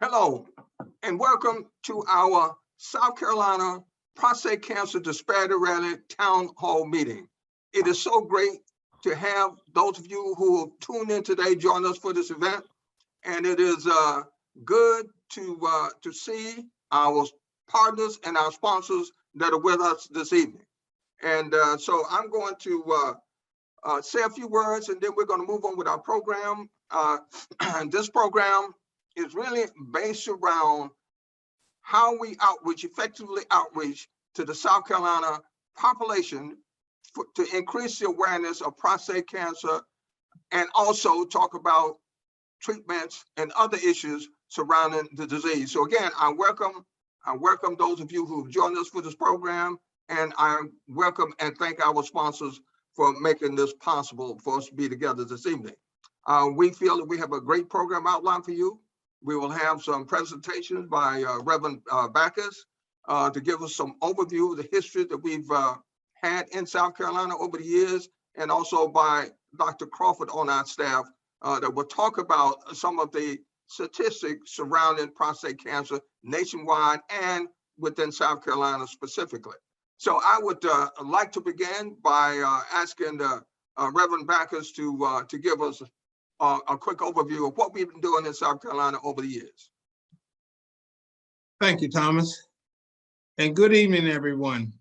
Hello, and welcome to our South Carolina Prostate Cancer Disparity Rally Town Hall meeting. It is so great to have those of you who have tuned in today join us for this event, and it is good to see our partners and our sponsors that are with us this evening. And so I'm going to say a few words, and then we're going to move on with our program. This program is really based around how we effectively outreach to the South Carolina population to increase the awareness of prostate cancer, and also talk about treatments and other issues surrounding the disease. So again, I welcome those of you who've joined us for this program, and I welcome and thank our sponsors for making this possible for us to be together this evening. We feel that we have a great program outlined for you. We will have some presentations by Reverend Backus to give us some overview of the history that we've had in South Carolina over the years, and also by Dr. Crawford on our staff that will talk about some of the statistics surrounding prostate cancer nationwide and within South Carolina specifically. So I would like to begin by asking Reverend Backus to give us a quick overview of what we've been doing in South Carolina over the years. Thank you, Thomas. And good evening, everyone.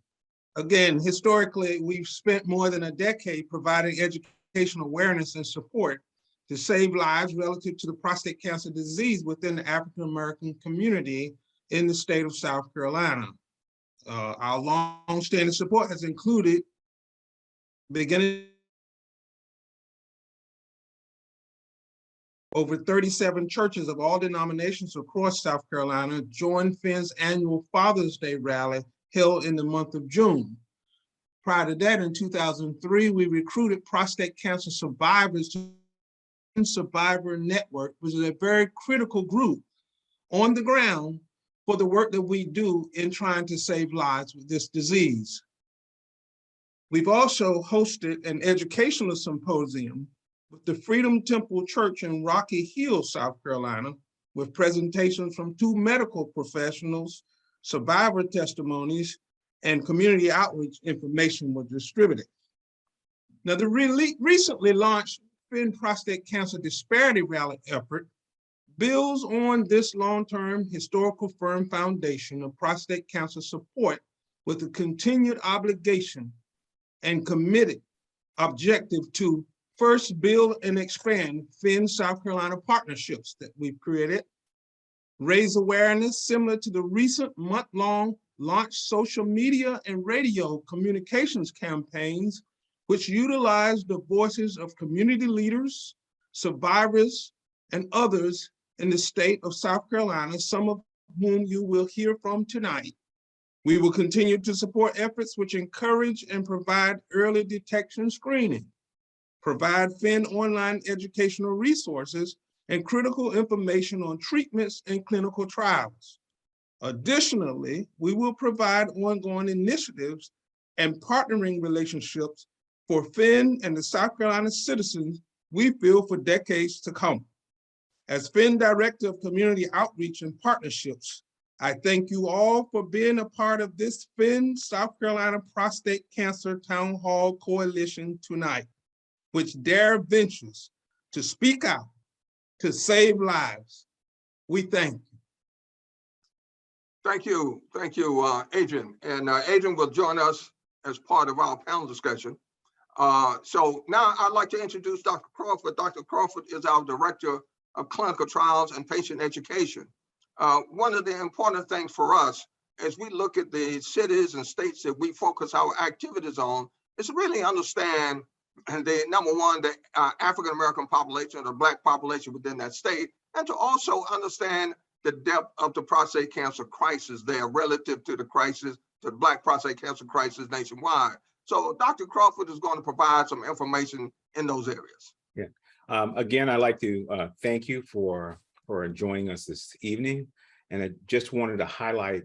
Again, historically, we've spent more than a decade providing educational awareness and support to save lives relative to the prostate cancer disease within the African-American community in the state of South Carolina. Our long-standing support has included beginning over 37 churches of all denominations across South Carolina joined FIN's annual Father's Day rally held in the month of June. Prior to that, in 2003, we recruited prostate cancer survivors to the Survivor Network, which is a very critical group on the ground for the work that we do in trying to save lives with this disease. We've also hosted an educational symposium with the Freedom Temple Church in Rocky Hill, South Carolina, with presentations from 2 medical professionals, survivor testimonies, and community outreach information was distributed. Now, the recently launched FIN Prostate Cancer Disparity Rally effort builds on this long-term historical firm foundation of prostate cancer support with a continued obligation and committed objective to first, build and expand FIN South Carolina partnerships that we've created, raise awareness similar to the recent month-long launch social media and radio communications campaigns, which utilize the voices of community leaders, survivors, and others in the state of South Carolina, some of whom you will hear from tonight. We will continue to support efforts which encourage and provide early detection screening, provide FIN online educational resources and critical information on treatments and clinical trials. Additionally, we will provide ongoing initiatives and partnering relationships for FIN and the South Carolina citizens we feel for decades to come. As FIN Director of Community Outreach and Partnerships, I thank you all for being a part of this FIN South Carolina Prostate Cancer Town Hall Coalition tonight, which dare ventures to speak out, to save lives. We thank you. Thank you, Adrian. And Adrian will join us as part of our panel discussion. So now I'd like to introduce Dr. Crawford. Dr. Crawford is our Director of Clinical Trials and Patient Education. One of the important things for us as we look at the cities and states that we focus our activities on is to really understand the number one, the African-American population, the Black population within that state, and to also understand the depth of the prostate cancer crisis there relative to the crisis, to the Black prostate cancer crisis nationwide. So Dr. Crawford is going to provide some information in those areas. Yeah. Again, I'd like to thank you for joining us this evening. And I just wanted to highlight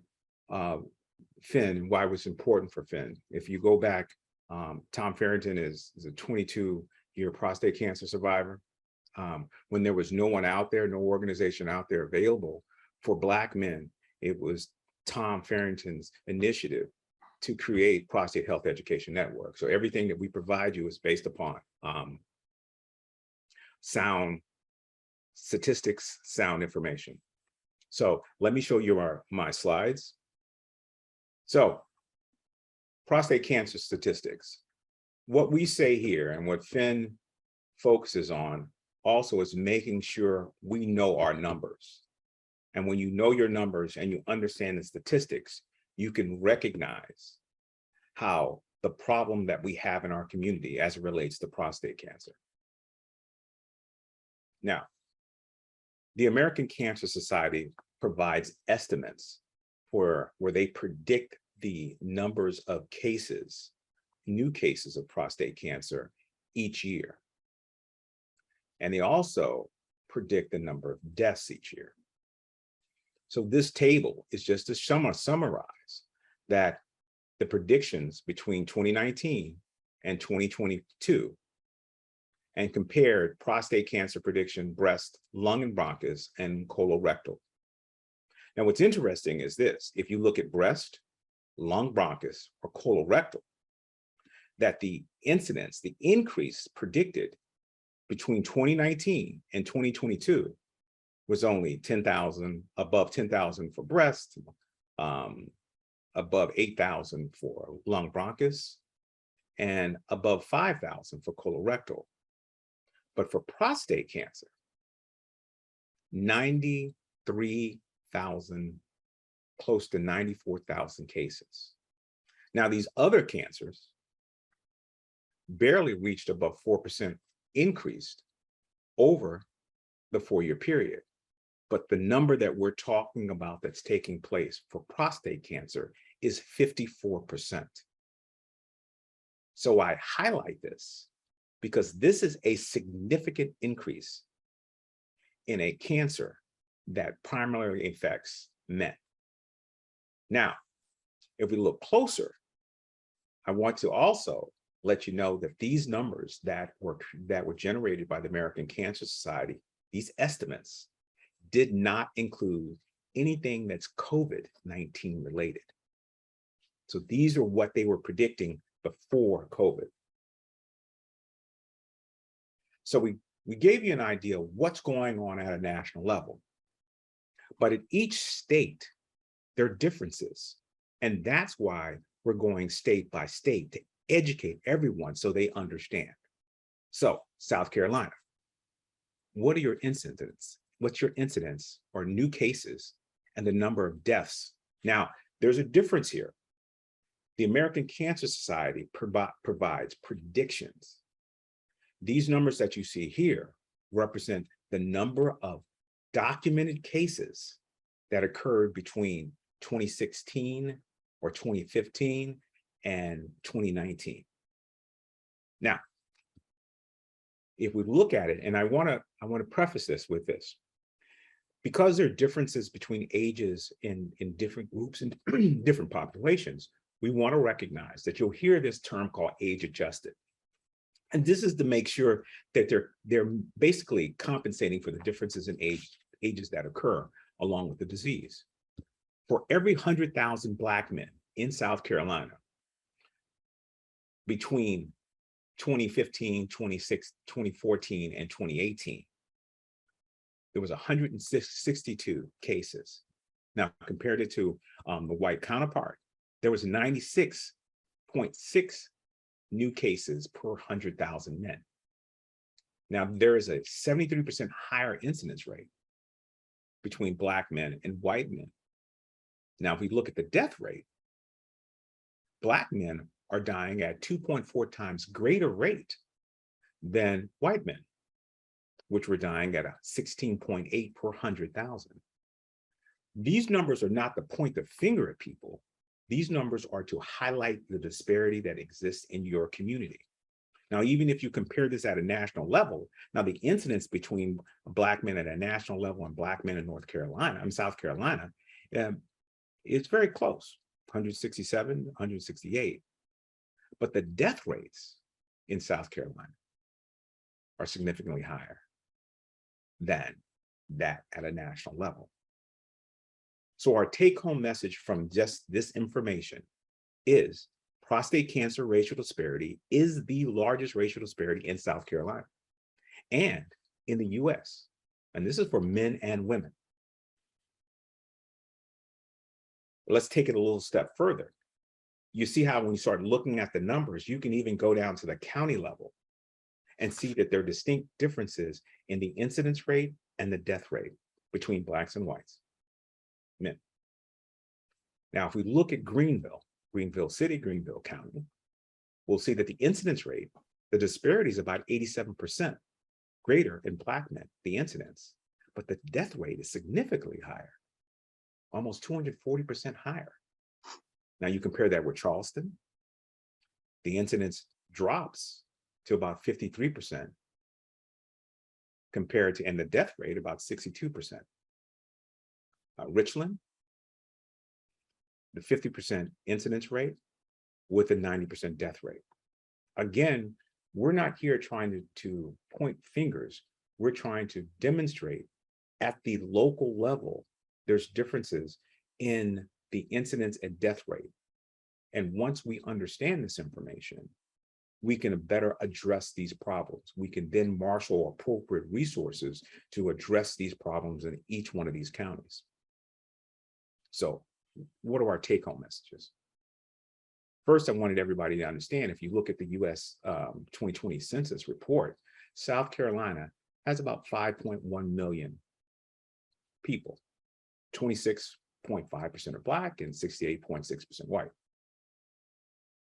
FIN, why it was important for FIN. If you go back, Tom Farrington is a 22-year prostate cancer survivor. When there was no one out there, no organization out there available For Black men, it was Tom Farrington's initiative to create Prostate Health Education Network. So everything that we provide you is based upon sound statistics, sound information. So let me show you my slides. So prostate cancer statistics. What we say here and what Finn focuses on also is making sure we know our numbers. And when you know your numbers and you understand the statistics, you can recognize how the problem that we have in our community as it relates to prostate cancer. Now, the American Cancer Society provides estimates where they predict the numbers of cases, new cases of prostate cancer each year. And they also predict the number of deaths each year. So this table is just to summarize that the predictions between 2019 and 2022 and compared prostate cancer prediction, breast, lung and bronchus, and colorectal. Now, what's interesting is this: if you look at breast, lung, bronchus, or colorectal, that the incidence, the increase predicted between 2019 and 2022 was only 10,000, above 10,000 for breast, above 8,000 for lung bronchus, and above 5,000 for colorectal. But for prostate cancer, 93,000, close to 94,000 cases. Now, these other cancers barely reached above 4% increased over the 4-year period. But the number that we're talking about that's taking place for prostate cancer is 54%. So I highlight this because this is a significant increase in a cancer that primarily affects men. Now, if we look closer, I want to also let you know that these numbers that were generated by the American Cancer Society, these estimates, did not include anything that's COVID-19 related. So these are what they were predicting before COVID. So we gave you an idea of what's going on at a national level. But in each state, there are differences. And that's why we're going state by state to educate everyone so they understand. So South Carolina, what are your incidents? What's your incidence or new cases and the number of deaths? Now, there's a difference here. The American Cancer Society provides predictions. These numbers that you see here represent the number of documented cases that occurred between 2016 or 2015 and 2019. Now, if we look at it, and I want to preface this with this, because there are differences between ages in different groups and different populations, we want to recognize that you'll hear this term called age adjusted. And this is to make sure that they're basically compensating for the differences in ages that occur along with the disease. For every 100,000 Black men in South Carolina between 2015, 2014, and 2018, there was 162 cases. Now, compared it to the white counterpart, there was 96.6 new cases per 100,000 men. Now, there is a 73% higher incidence rate between Black men and white men. Now, if we look at the death rate, Black men are dying at 2.4 times greater rate than white men, which were dying at a 16.8 per 100,000. These numbers are not to point the finger at people. These numbers are to highlight the disparity that exists in your community. Now, even if you compare this at a national level, now the incidence between Black men at a national level and Black men in South Carolina, it's very close, 167, 168. But the death rates in South Carolina are significantly higher than that at a national level. So our take-home message from just this information is prostate cancer racial disparity is the largest racial disparity in South Carolina and in the US. And this is for men and women. Let's take it a little step further. You see how when you start looking at the numbers, you can even go down to the county level and see that there are distinct differences in the incidence rate and the death rate between Blacks and whites, men. Now, if we look at Greenville City, Greenville County, we'll see that the incidence rate, the disparity is about 87% greater in Black men, the incidence, but the death rate is significantly higher, almost 240% higher. Now you compare that with Charleston, the incidence drops to about 53% compared to, and the death rate about 62%. Richland, the 50% incidence rate with a 90% death rate. Again, we're not here trying to point fingers. We're trying to demonstrate at the local level, there's differences in the incidence and death rate. And once we understand this information, we can better address these problems. We can then marshal appropriate resources to address these problems in each one of these counties. So what are our take-home messages? First, I wanted everybody to understand, if you look at the US 2020 Census report, South Carolina has about 5.1 million people. 26.5% are Black and 68.6% white.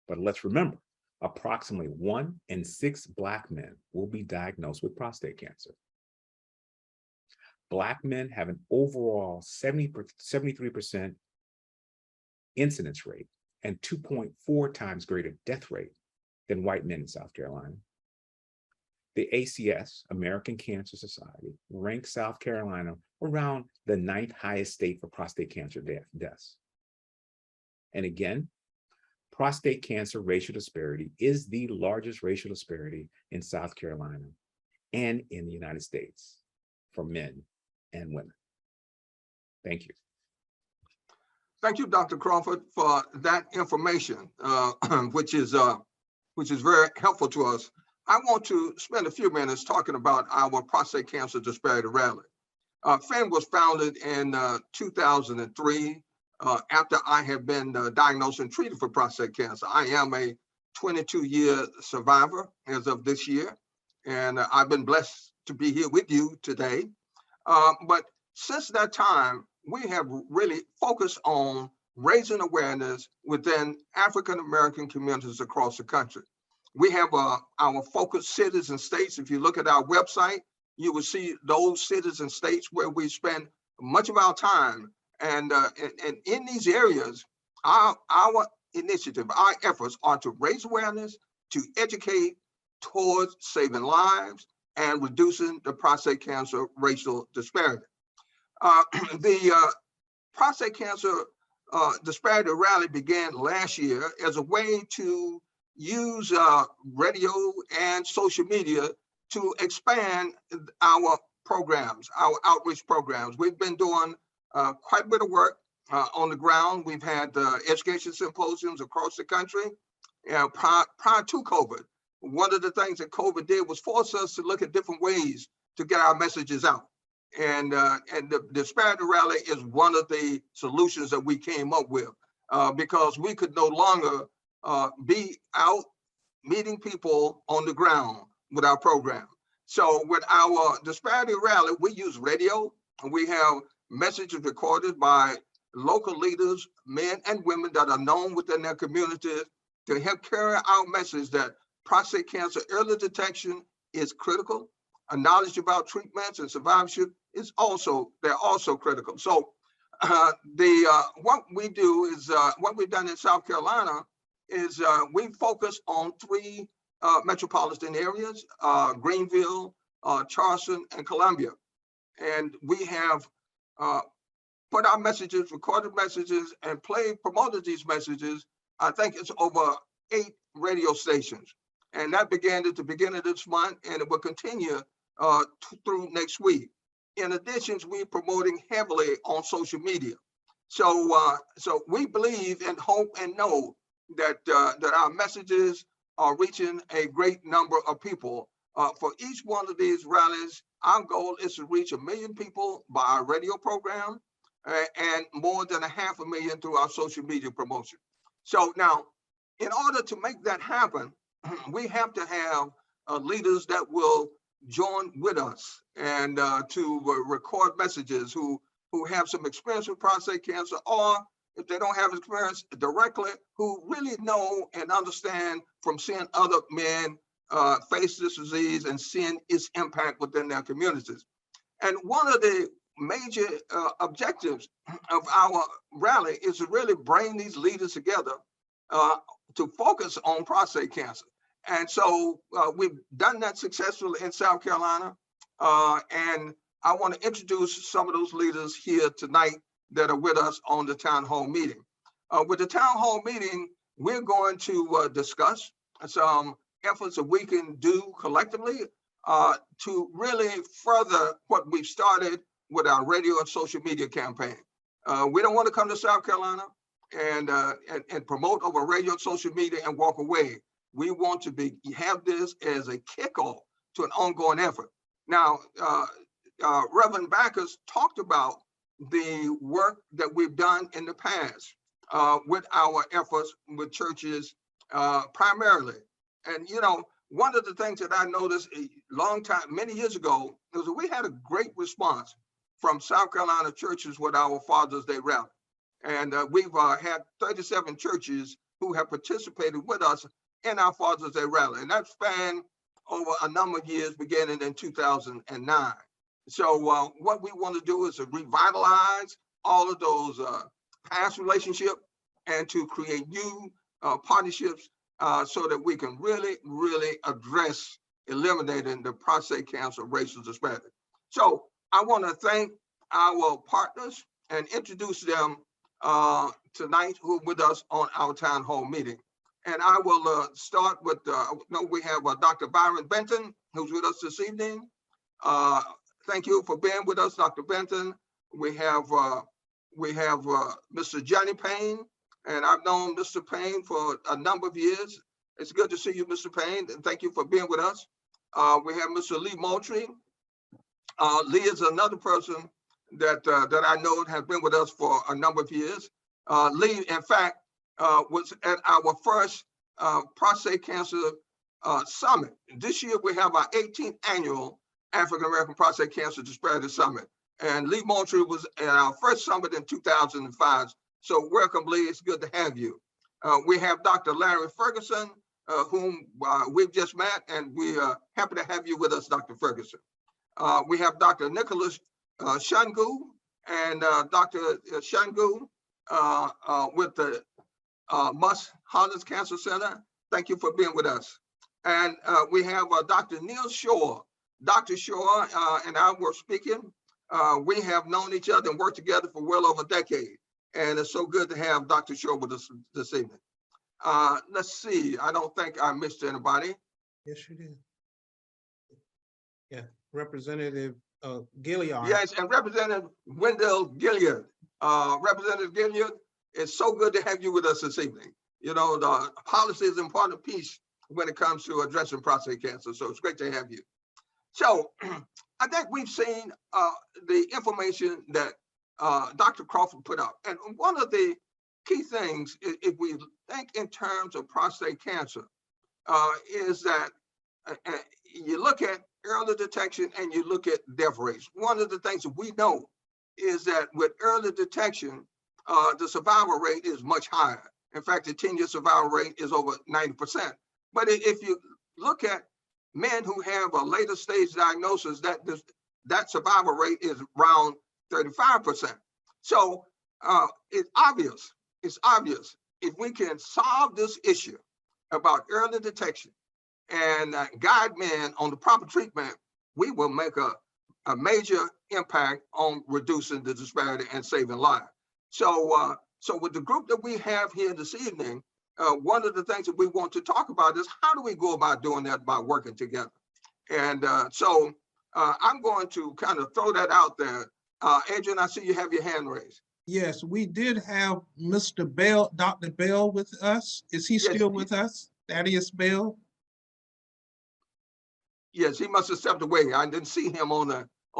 But let's remember, approximately 1 in 6 Black men will be diagnosed with prostate cancer. Black men have an overall 73% incidence rate and 2.4 times greater death rate than white men in South Carolina. The ACS, American Cancer Society, ranks South Carolina around the 9th highest state for prostate cancer deaths. And again, prostate cancer racial disparity is the largest racial disparity in South Carolina and in the United States for men and women. Thank you. Thank you, Dr. Crawford, for that information, which is very helpful to us. I want to spend a few minutes talking about our prostate cancer disparity rally. FIN was founded in 2003 after I have been diagnosed and treated for prostate cancer. I am a 22-year survivor as of this year, and I've been blessed to be here with you today. But since that time, we have really focused on raising awareness within African-American communities across the country. We have our focus cities and states. If you look at our website, you will see those cities and states where we spend much of our time. And in these areas, our initiative, our efforts are to raise awareness, to educate towards saving lives and reducing the prostate cancer racial disparity. The prostate cancer disparity rally began last year as a way to use radio and social media to expand our programs, our outreach programs. We've been doing quite a bit of work on the ground. We've had education symposiums across the country. Prior to COVID, one of the things that COVID did was force us to look at different ways to get our messages out. And the disparity rally is one of the solutions that we came up with because we could no longer be out meeting people on the ground with our program. So with our disparity rally, we use radio, and we have messages recorded by local leaders, men and women that are known within their communities to help carry our message that prostate cancer early detection is critical. A knowledge about treatments and survivorship is also critical. So what we do is what we've done in South Carolina is we focus on 3 metropolitan areas, Greenville, Charleston, and Columbia. And we have put our messages, recorded messages, and promoted these messages. I think it's over 8 radio stations. And that began at the beginning of this month, and it will continue through next week. In addition, we're promoting heavily on social media. So we believe and hope and know that that our messages are reaching a great number of people. For each one of these rallies, our goal is to reach 1 million people by our radio program and more than 500,000 through our social media promotion. So now, in order to make that happen, we have to have leaders that will join with us and to record messages who have some experience with prostate cancer, or if they don't have experience directly, who really know and understand from seeing other men face this disease and seeing its impact within their communities. And one of the major objectives of our rally is to really bring these leaders together to focus on prostate cancer. And so we've done that successfully in South Carolina. And I want to introduce some of those leaders here tonight that are with us on the town hall meeting. With the town hall meeting, we're going to discuss some efforts that we can do collectively to really further what we've started with our radio and social media campaign. We don't want to come to South Carolina and promote over radio and social media and walk away. We want to have this as a kickoff to an ongoing effort. Now, Reverend Backus talked about the work that we've done in the past with our efforts with churches primarily. And, you know, one of the things that I noticed many years ago, was that we had a great response from South Carolina churches with our Father's Day rally. And we've had 37 churches who have participated with us in our Father's Day rally. And that spanned over a number of years, beginning in 2009. So what we want to do is to revitalize all of those past relationships and to create new partnerships so that we can really, really address eliminating the prostate cancer racial disparity. So I want to thank our partners and introduce them tonight who are with us on our town hall meeting. And I will start with, we have Dr. Byron Benton, who's with us this evening. Thank you for being with us, Dr. Benton. We have Mr. Johnny Payne, and I've known Mr. Payne for a number of years. It's good to see you, Mr. Payne, and thank you for being with us. We have Mr. Lee Moultrie. Lee is another person that I know has been with us for a number of years. Lee, in fact, was at our first prostate cancer summit. This year we have our 18th annual African American Prostate Cancer Disparity Summit. And Lee Moultrie was at our first summit in 2005. So welcome, Lee, it's good to have you. We have Dr. Larry Ferguson, whom we've just met, and we are happy to have you with us, Dr. Ferguson. We have Dr. Nicholas Shangu, and Dr. Shangu with the Muss Hollins Cancer Center. Thank you for being with us. And we have Dr. Neil Shore. Dr. Shore and I were speaking. We have known each other and worked together for well over a decade. And it's so good to have Dr. Shore with us this evening. Let's see, I don't think I missed anybody. Yes, you did. Yeah, Representative Gilliard. Yes, and Representative Wendell Gilliard. Representative Gilliard, it's so good to have you with us this evening. You know, the policy is an important piece when it comes to addressing prostate cancer, so it's great to have you. So I think we've seen the information that Dr. Crawford put out. And one of the key things, if we think in terms of prostate cancer, is that you look at early detection and you look at death rates. One of the things that we know is that with early detection, the survival rate is much higher. In fact, the 10-year survival rate is over 90%. But if you look at men who have a later stage diagnosis, that survival rate is around 35%. So it's obvious if we can solve this issue about early detection and guide men on the proper treatment, we will make a major impact on reducing the disparity and saving lives. So, so with the group that we have here this evening, one of the things that we want to talk about is how do we go about doing that by working together? And so I'm going to kind of throw that out there Adrian, I see you have your hand raised. Yes, we did have Mr. Bell, Dr. Bell with us. Is he Yes, still with us? Thaddeus Bell? Yes, he must have stepped away. I didn't see him on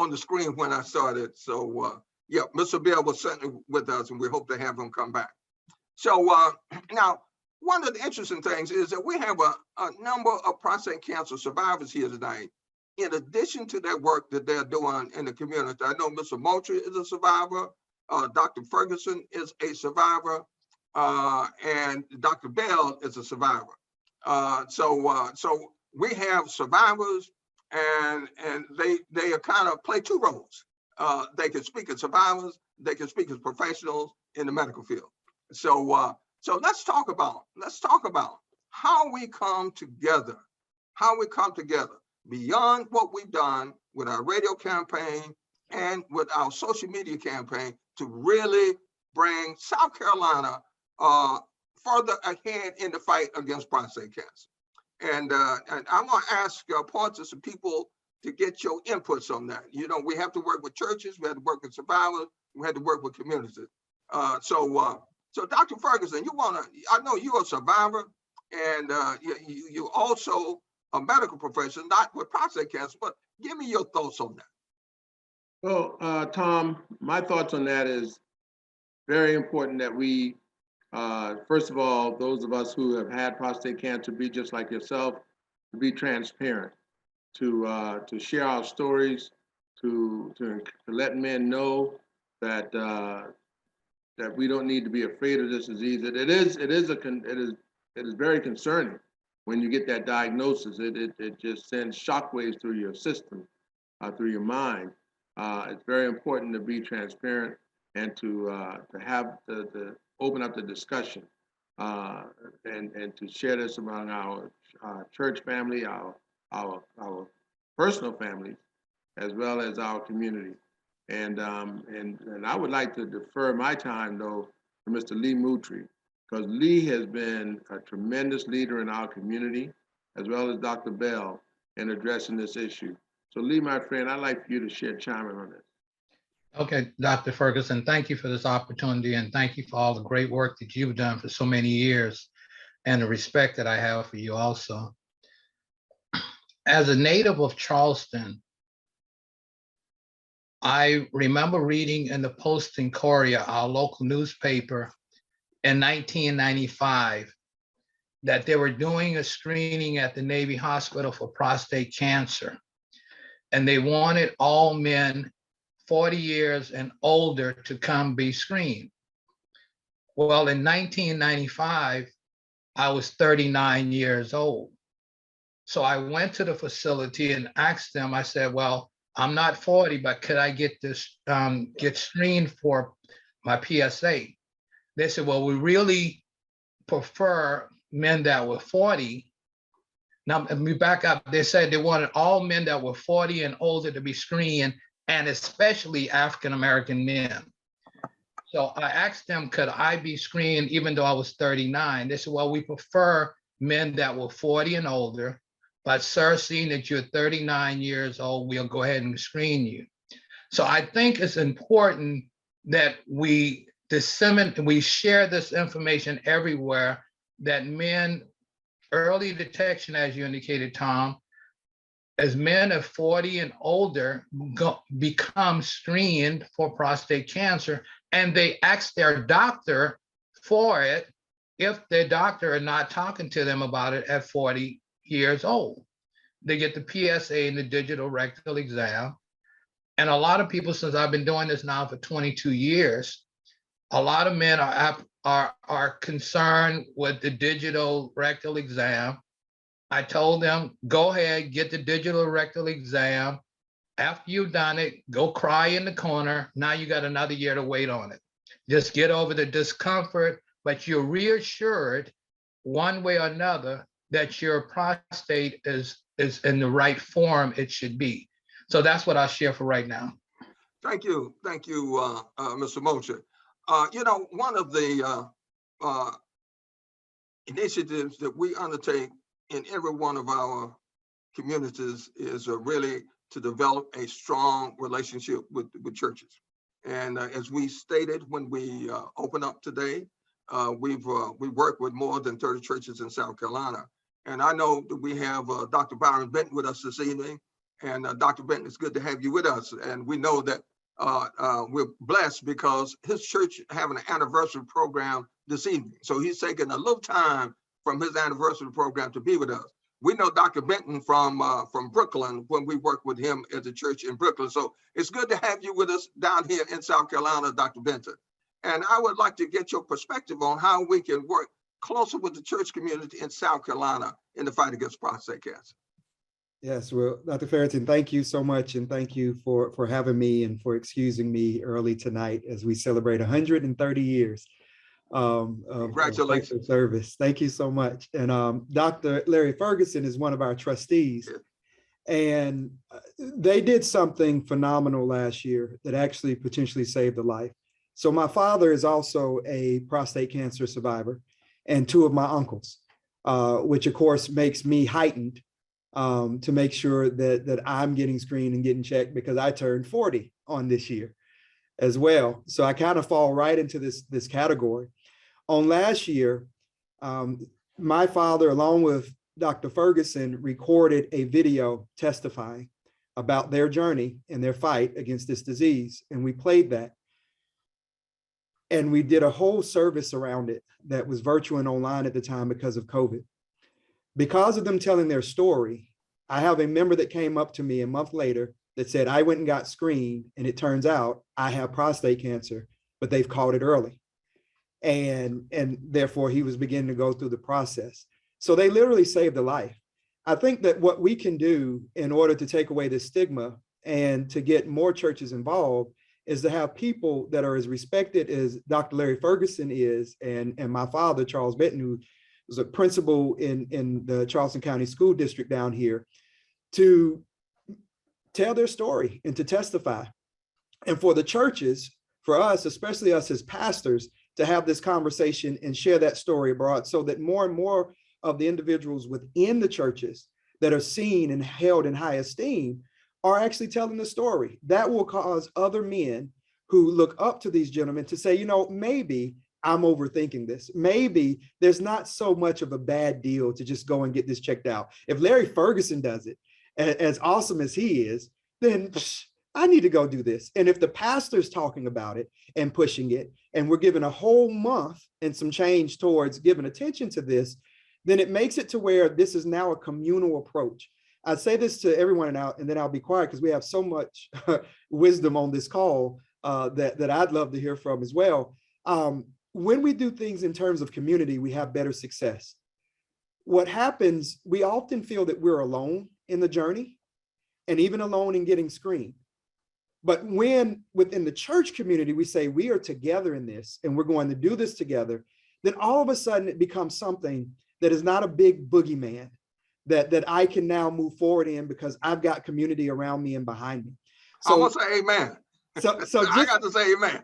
the screen when I started. So yeah, Mr. Bell was certainly with us, and we hope to have him come back. So now, one of the interesting things is that we have a number of prostate cancer survivors here tonight. In addition to that work that they're doing in the community, I know Mr. Moultrie is a survivor, Dr. Ferguson is a survivor, and Dr. Bell is a survivor. So we have survivors, and they are kind of play two roles. They can speak as survivors, they can speak as professionals in the medical field. So let's talk about how we come together, beyond what we've done with our radio campaign and with our social media campaign to really bring South Carolina further ahead in the fight against prostate cancer. And I'm going to ask pointers of people to get your inputs on that. You know, we have to work with churches, we have to work with survivors, we have to work with communities. So Dr. Ferguson, I know you're a survivor, and you also a medical professional, not with prostate cancer, but give me your thoughts on that. Well, Tom, my thoughts on that is very important that we, first of all, those of us who have had prostate cancer, be just like yourself, to be transparent, to share our stories, to let men know that that we don't need to be afraid of this disease. It is very concerning when you get that diagnosis. It just sends shockwaves through your system, through your mind. It's very important to be transparent and to have the open up the discussion and to share this among our church family, our personal families, as well as our community. And I would like to defer my time though to Mr. Lee Moultrie, because Lee has been a tremendous leader in our community, as well as Dr. Bell, in addressing this issue. So Lee, my friend, I'd like for you to chime in on this. Okay, Dr. Ferguson, thank you for this opportunity, and thank you for all the great work that you've done for so many years, and the respect that I have for you also. As a native of Charleston, I remember reading in the Post and Courier, our local newspaper, in 1995, that they were doing a screening at the Navy Hospital for prostate cancer. And they wanted all men 40 years and older to come be screened. Well, in 1995, I was 39 years old. So I went to the facility and asked them, I said, well, I'm not 40, but could I get this, get screened for my PSA? They said, well, we really prefer men that were 40. Now, let me back up. They said they wanted all men that were 40 and older to be screened, and especially African-American men. So I asked them, could I be screened even though I was 39? They said, well, we prefer men that were 40 and older, but sir, seeing that you're 39 years old, we'll go ahead and screen you. So I think it's important that we share this information everywhere, that men, early detection, as you indicated, Tom, as men of 40 and older become screened for prostate cancer, and they ask their doctor for it if their doctor are not talking to them about it at 40 years old. They get the PSA and the digital rectal exam. And a lot of people, since I've been doing this now for 22 years, a lot of men are concerned with the digital rectal exam. I told them, go ahead, get the digital rectal exam. After you've done it, go cry in the corner. Now you got another year to wait on it. Just get over the discomfort, but you're reassured one way or another that your prostate is in the right form it should be. So that's what I'll share for right now. Thank you, Mr. Moultrie. You know, one of the initiatives that we undertake in every one of our communities is really to develop a strong relationship with churches. And as we stated when we open up today, we work with more than 30 churches in South Carolina. And I know that we have Dr. Byron Benton with us this evening. And Dr. Benton, it's good to have you with us. And we know that we're blessed because his church having an anniversary program this evening. So he's taking a little time from his anniversary program to be with us. We know Dr. Benton from Brooklyn when we worked with him at the church in Brooklyn. So it's good to have you with us down here in South Carolina, Dr. Benton. And I would like to get your perspective on how we can work closer with the church community in South Carolina in the fight against prostate cancer. Yes, well, Dr. Farrington, thank you so much. And thank you for having me and for excusing me early tonight as we celebrate 130 years of Congratulations. service. Thank you so much. And Dr. Larry Ferguson is one of our trustees. And they did something phenomenal last year that actually potentially saved a life. So my father is also a prostate cancer survivor, and two of my uncles, which of course makes me heightened to make sure that I'm getting screened and getting checked because I turned 40 on this year as well. So I kind of fall right into this category. On last year, my father, along with Dr. Ferguson, recorded a video testifying about their journey and their fight against this disease. And we played that. And we did a whole service around it that was virtual and online at the time because of COVID. Because of them telling their story, I have a member that came up to me a month later that said, I went and got screened, and it turns out I have prostate cancer, but they've caught it early. And therefore he was beginning to go through the process. So they literally saved a life. I think that what we can do in order to take away this stigma and to get more churches involved is to have people that are as respected as Dr. Larry Ferguson is, and my father, Charles Benton, who was a principal in the Charleston County School District down here, to tell their story and to testify. And for the churches, for us, especially us as pastors, to have this conversation and share that story abroad so that more and more of the individuals within the churches that are seen and held in high esteem are actually telling the story. That will cause other men who look up to these gentlemen to say, you know, maybe I'm overthinking this. Maybe there's not so much of a bad deal to just go and get this checked out. If Larry Ferguson does it, as awesome as he is, then I need to go do this. And if the pastor's talking about it and pushing it, and we're given a whole month and some change towards giving attention to this, then it makes it to where this is now a communal approach. I say this to everyone and then I'll be quiet because we have so much wisdom on this call that I'd love to hear from as well. When we do things in terms of community, we have better success. What happens, we often feel that we're alone in the journey and even alone in getting screened. But when within the church community, we say we are together in this and we're going to do this together, then all of a sudden it becomes something that is not a big boogeyman that I can now move forward in because I've got community around me and behind me. So I'm gonna say amen. So just, I got to say amen.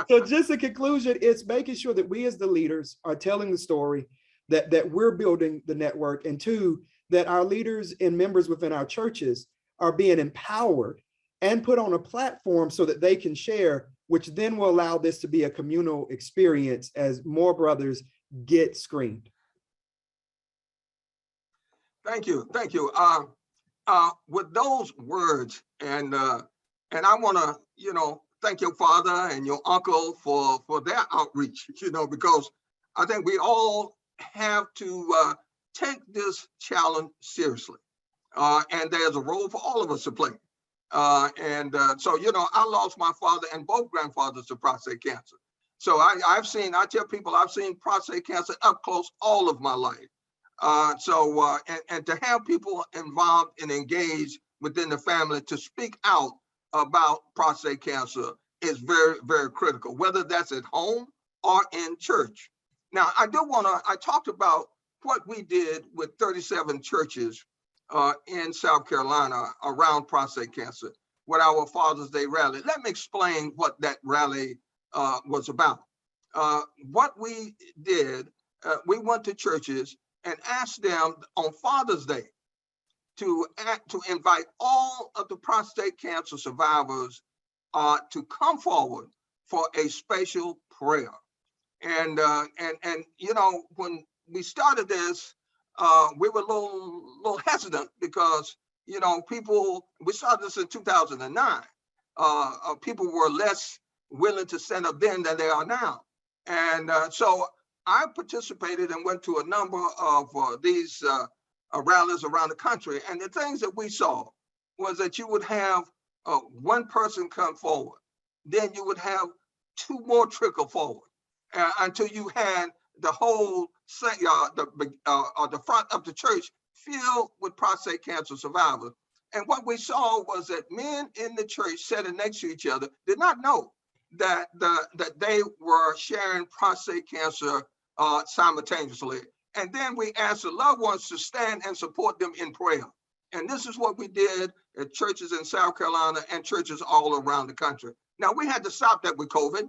So just in conclusion, it's making sure that we as the leaders are telling the story, that we're building the network, and two, that our leaders and members within our churches are being empowered and put on a platform so that they can share, which then will allow this to be a communal experience as more brothers get screened. Thank you, thank you. With those words, and I want to, thank your father and your uncle for their outreach, because I think we all have to take this challenge seriously, and there's a role for all of us to play. So I lost my father and both grandfathers to prostate cancer. So I tell people I've seen prostate cancer up close all of my life. And to have people involved and engaged within the family to speak out about prostate cancer is very, very critical, whether that's at home or in church. Now, I talked about what we did with 37 churches in South Carolina around prostate cancer with our Father's Day rally. Let me explain what that rally was about. What we did, we went to churches and asked them on Father's Day to invite all of the prostate cancer survivors to come forward for a special prayer. And you know, when we started this, we were a little hesitant because, you know, we started this in 2009. People were less willing to stand up then than they are now. And so I participated and went to a number of these rallies around the country. And the things that we saw was that you would have one person come forward, then you would have two more trickle forward until you had the whole the front of the church filled with prostate cancer survivors. And what we saw was that men in the church sitting next to each other did not know that they were sharing prostate cancer simultaneously. And then we asked the loved ones to stand and support them in prayer. And this is what we did at churches in South Carolina and churches all around the country. Now, we had to stop that with COVID.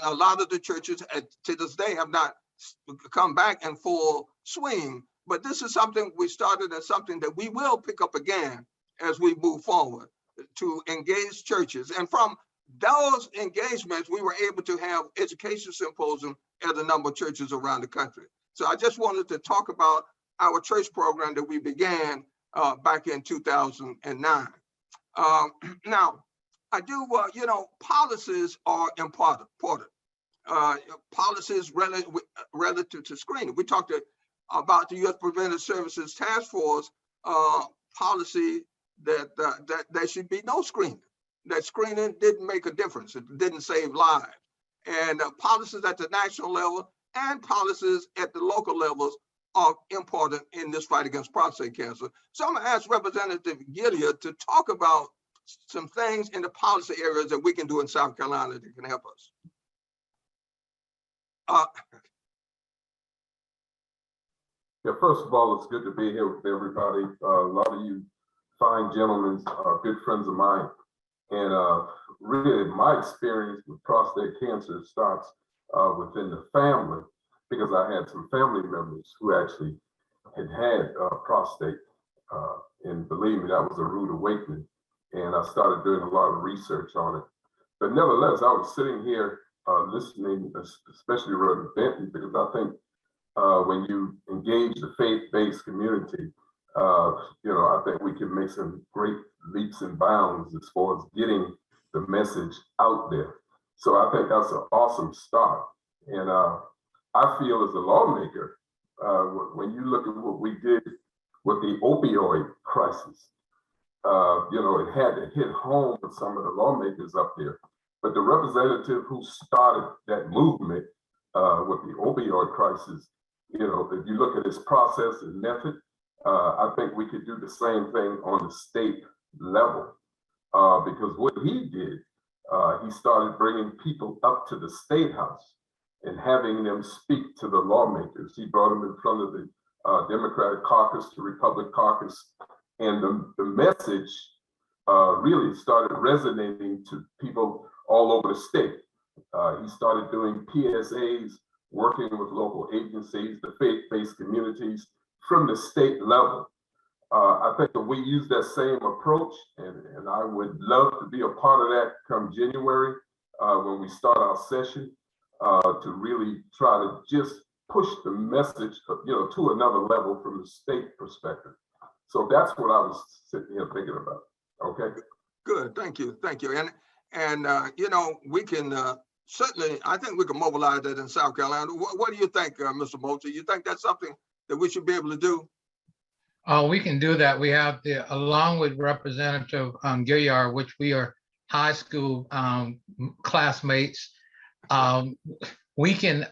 A lot of the churches to this day have not come back in full swing, but this is something we started and something that we will pick up again as we move forward to engage churches. And from those engagements, we were able to have education symposium at a number of churches around the country. So I just wanted to talk about our church program that we began back in 2009. Now, I do, you know, policies are important. Policies relative to screening. We talked about the U.S. Preventive Services Task Force policy that there should be no screening. That screening didn't make a difference. It didn't save lives. And policies at the national level and policies at the local levels are important in this fight against prostate cancer. So I'm going to ask Representative Gilead to talk about some things in the policy areas that we can do in South Carolina that can help us. Yeah, first of all, it's good to be here with everybody. A lot of you fine gentlemen are good friends of mine. And really, my experience with prostate cancer starts within the family, because I had some family members who actually had prostate. And believe me, that was a rude awakening. And I started doing a lot of research on it. But nevertheless, I was sitting here listening, especially Reverend Benton, because I think when you engage the faith-based community, you know, I think we can make some great leaps and bounds as far as getting the message out there. So I think that's an awesome start. And I feel as a lawmaker, when you look at what we did with the opioid crisis, you know, it had to hit home with some of the lawmakers up there. But the representative who started that movement with the opioid crisis, you know, if you look at his process and method, I think we could do the same thing on the state level. Because what he did, he started bringing people up to the State House and having them speak to the lawmakers. He brought them in front of the Democratic caucus, the Republican caucus, and the message really started resonating to people all over the state. He started doing PSAs, working with local agencies, the faith-based communities from the state level. I think that we use that same approach, and I would love to be a part of that come January when we start our session to really try to just push the message, you know, to another level from the state perspective. So that's what I was sitting here thinking about. Okay. Good, thank you. And you know, we can certainly, I think we can mobilize that in South Carolina. What do you think, Mr. Moultrie? You think that's something that we should be able to do? We can do that. We have along with Representative Gilliard, which we are high school classmates. We can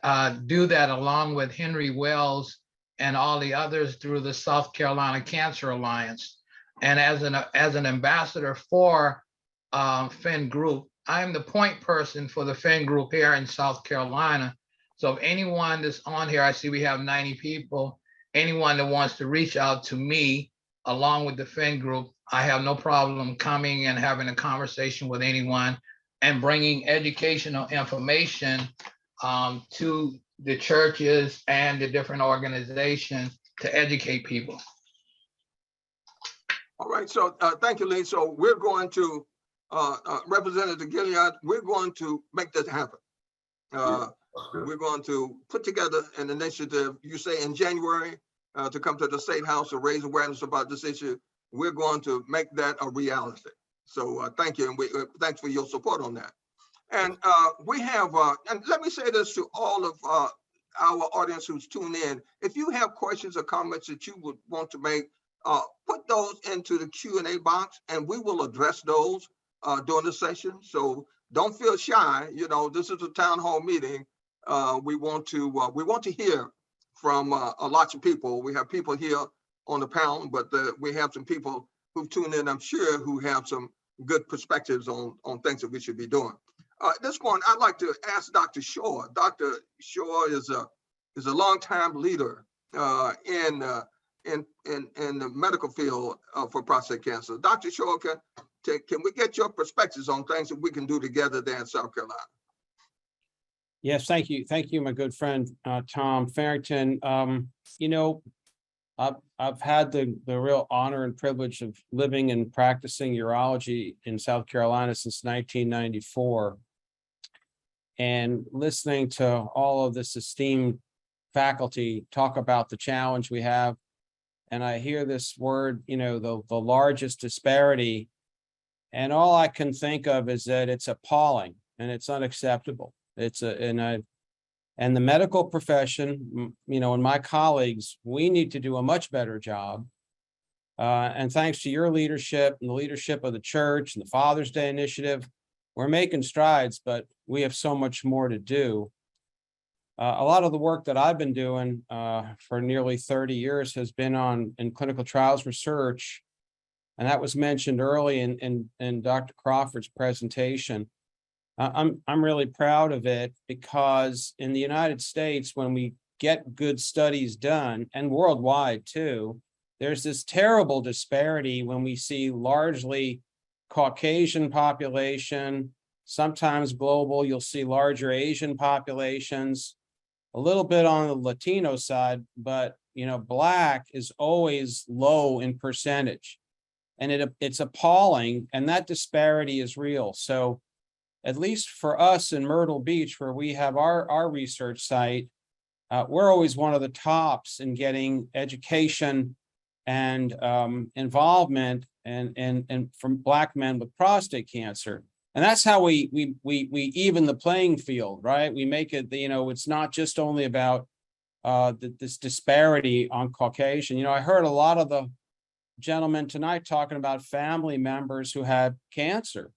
do that along with Henry Wells and all the others through the South Carolina Cancer Alliance. And as an ambassador for FIN Group, I'm the point person for the FIN Group here in South Carolina. So if anyone that's on here, I see we have 90 people, anyone that wants to reach out to me along with the FIN Group, I have no problem coming and having a conversation with anyone and bringing educational information to the churches and the different organizations to educate people. All right, so thank you, Lee. So we're going to Representative Gilead, we're going to make this happen. That's good. We're going to put together an initiative, you say in January, to come to the State House to raise awareness about this issue. We're going to make that a reality. So thank you, and thanks for your support on that. And we have, and let me say this to all of our audience who's tuned in. If you have questions or comments that you would want to make, put those into the Q&A box, and we will address those during the session. So don't feel shy. You know, this is a town hall meeting. We want to hear from a lot of people. We have people here on the panel, but we have some people who tuned in, I'm sure, who have some good perspectives on things that we should be doing. At this point, I'd like to ask Dr. Shaw. Dr. Shaw is a longtime leader in the medical field for prostate cancer. Dr. Shaw, can we get your perspectives on things that we can do together there in South Carolina? Yes, thank you. Thank you, my good friend, Tom Farrington. You know, I've had the real honor and privilege of living and practicing urology in South Carolina since 1994. And listening to all of this esteemed faculty talk about the challenge we have. And I hear this word, you know, the largest disparity. And all I can think of is that it's appalling and it's unacceptable. And the medical profession, you know, and my colleagues, we need to do a much better job. And thanks to your leadership and the leadership of the church and the Father's Day initiative, we're making strides, but we have so much more to do. A lot of the work that I've been doing for nearly 30 years has been in clinical trials research. And that was mentioned early in Dr. Crawford's presentation. I'm really proud of it because in the United States, when we get good studies done, and worldwide too, there's this terrible disparity when we see largely Caucasian population, sometimes global, you'll see larger Asian populations, a little bit on the Latino side, but you know, Black is always low in percentage. And it's appalling, and that disparity is real. So at least for us in Myrtle Beach, where we have our research site, we're always one of the tops in getting education and involvement and from Black men with prostate cancer. And that's how we even the playing field, right? We make it, you know, it's not just only about this disparity on Caucasian. You know, I heard a lot of the gentlemen tonight talking about family members who had cancer.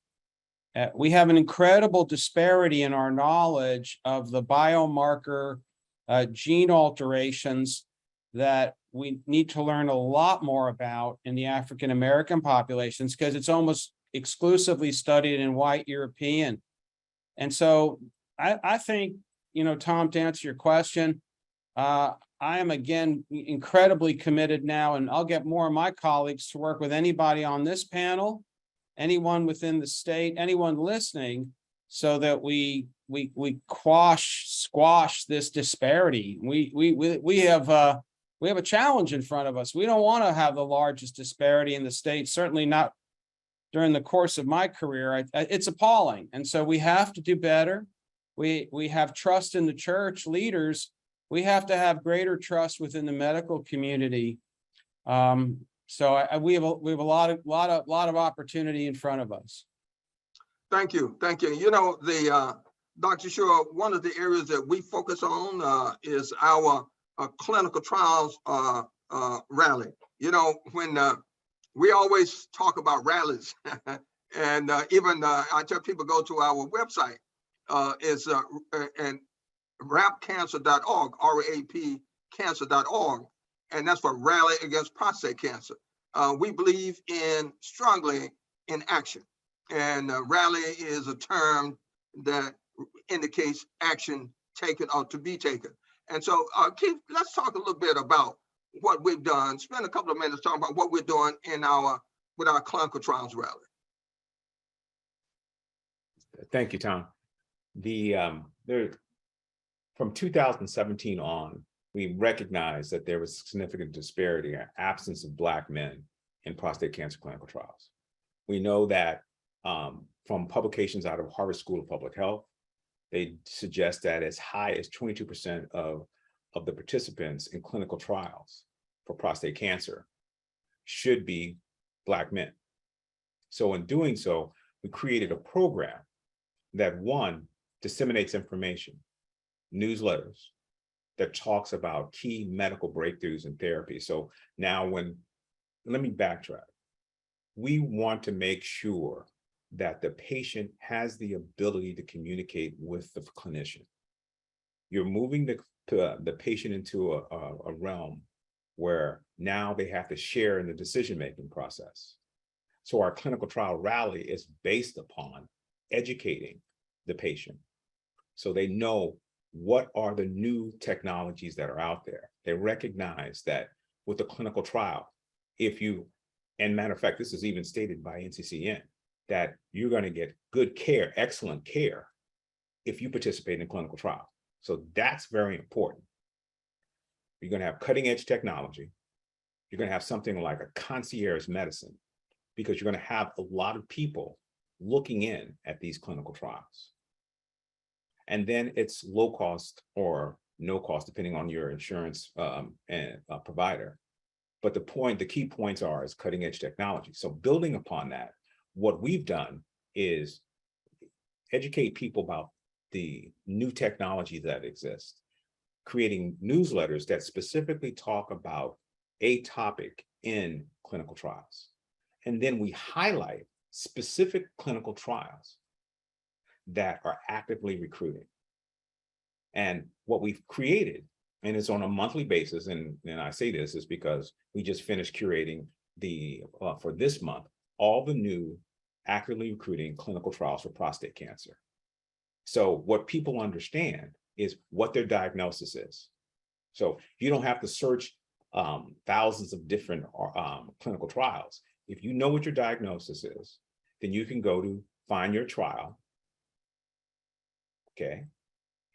We have an incredible disparity in our knowledge of the biomarker gene alterations that we need to learn a lot more about in the African American populations, because it's almost exclusively studied in white European. And so I think, you know, Tom, to answer your question, I am again incredibly committed now, and I'll get more of my colleagues to work with anybody on this panel, anyone within the state, anyone listening, so that we squash this disparity. We have a challenge in front of us. We don't want to have the largest disparity in the state, certainly not during the course of my career. It's appalling. And so we have to do better. We have trust in the church leaders. We have to have greater trust within the medical community. So we have a lot of opportunity in front of us. Thank you. You know, Dr. Shaw, one of the areas that we focus on is our clinical trials rally. You know, when we always talk about rallies, and even I tell people go to our website, is and rapcancer.org, RAP cancer.org, and that's for Rally Against Prostate Cancer. We believe strongly in action, and rally is a term that indicates action taken or to be taken. And so, Keith, let's talk a little bit about what we've done. Spend a couple of minutes talking about what we're doing with our clinical trials rally. Thank you, Tom. From 2017 on, we recognized that there was significant disparity in absence of Black men in prostate cancer clinical trials. We know that from publications out of Harvard School of Public Health, they suggest that as high as 22% of the participants in clinical trials for prostate cancer should be Black men. So in doing so, we created a program that, one, disseminates information, newsletters that talks about key medical breakthroughs in therapy. So now let me backtrack. We want to make sure that the patient has the ability to communicate with the clinician. You're moving the patient into a realm where now they have to share in the decision-making process. So our clinical trial rally is based upon educating the patient so they know what are the new technologies that are out there. They recognize that with the clinical trial, and matter of fact, this is even stated by NCCN, that you're going to get good care, excellent care, if you participate in a clinical trial. So that's very important. You're going to have cutting edge technology. You're going to have something like a concierge medicine, because you're going to have a lot of people looking in at these clinical trials. And then it's low cost or no cost, depending on your insurance and provider. But the key points is cutting edge technology. So building upon that, what we've done is educate people about the new technology that exists, creating newsletters that specifically talk about a topic in clinical trials. And then we highlight specific clinical trials that are actively recruiting. And what we've created, and it's on a monthly basis, and I say this is because we just finished curating for this month, all the new actively recruiting clinical trials for prostate cancer. So what people understand is what their diagnosis is. So you don't have to search thousands of different clinical trials. If you know what your diagnosis is, then you can go to find your trial, okay,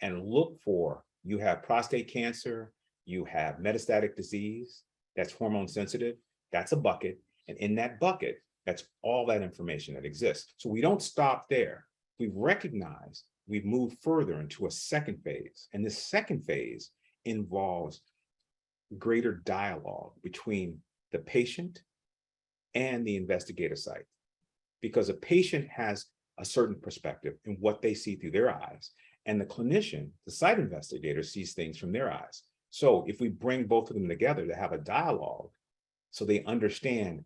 and look for, you have prostate cancer, you have metastatic disease, that's hormone sensitive, that's a bucket. And in that bucket, that's all that information that exists. So we don't stop there. We've recognized we've moved further into a second phase. And this second phase involves greater dialogue between the patient and the investigator site, because a patient has a certain perspective in what they see through their eyes, and the clinician, the site investigator, sees things from their eyes. So if we bring both of them together to have a dialogue, so they understand